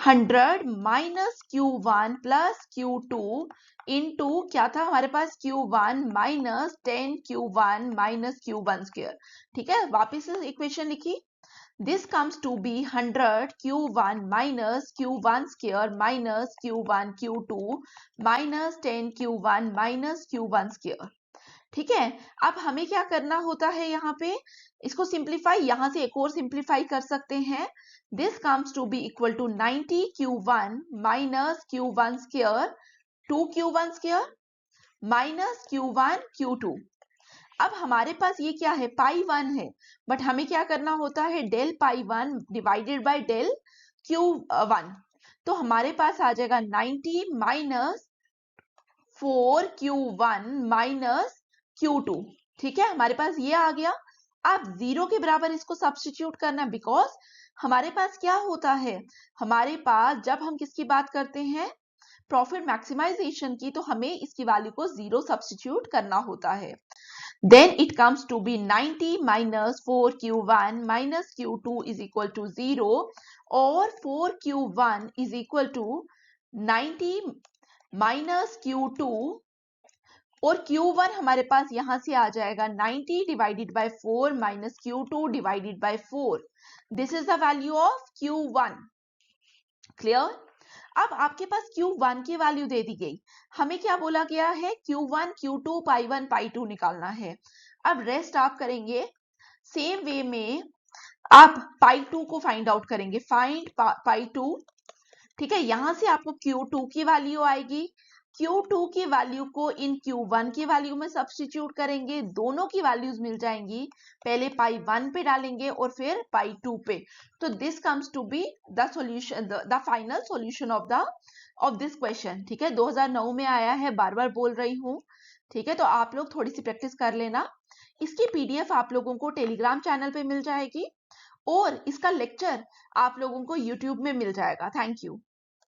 100 minus Q1 plus Q2 into क्या था हमारे पास, Q1 minus 10 Q1 minus Q1 square. ठीक है, वापिस इक्वेशन लिखी, This comes to be 100 Q1 minus Q1 square minus Q1 Q2 minus 10 Q1 minus Q1 square. ठीक है, अब हमें क्या करना होता है यहाँ पे, इसको सिंप्लीफाई, यहां से एक और सिंप्लीफाई कर सकते हैं. This comes to be equal to 90 Q1 minus Q1 square 2 Q1 square minus Q1 Q2. अब हमारे पास ये क्या है, पाई 1 है, बट हमें क्या करना होता है, del pi 1 divided by del Q1. तो हमारे पास आ जाएगा 90 माइनस 4Q1 माइनस Q2. ठीक है, हमारे पास ये आ गया. अब 0 के बराबर इसको सब्स्टिट्यूट करना, बिकॉज हमारे पास क्या होता है, हमारे पास जब हम किसकी बात करते हैं, प्रॉफिट मैक्सिमाइजेशन की, तो हमें इसकी वैल्यू को 0 सब्स्टिट्यूट करना होता है. Then it comes to be 90 minus 4Q1 minus Q2 is equal to 0, or 4Q1 is equal to 90 minus Q2, और Q1 हमारे पास यहां से आ जाएगा 90 divided by 4 minus Q2 divided by 4. This is the value of Q1. Clear? अब आपके पास Q1 की value दे दी गई, हमें क्या बोला गया है, Q1 Q2 पाई 1 पाई 2 निकालना है. अब रेस्ट आप करेंगे सेम वे में, आप पाई 2 को फाइंड आउट करेंगे, फाइंड पाई 2. ठीक है, यहां से आपको Q2 की वैल्यू आएगी, Q2 की वैल्यू को इन Q1 की वैल्यू में सब्स्टिट्यूट करेंगे, दोनों की वैल्यूज मिल जाएंगी, पहले पाई 1 पे डालेंगे और फिर पाई 2 पे. तो this comes to be the solution, the final solution of this question. ठीक है, 2009 में आया है, बार बार बोल रही हूँ. ठीक है, तो आप लोग थोड़ी सी प्रैक्टिस कर लेना. इसकी पीडीएफ आप लोगों को टेलीग्राम चैनल पे मिल जाएगी, और इसका लेक्चर आप लोगों को यूट्यूब में मिल जाएगा. Thank you.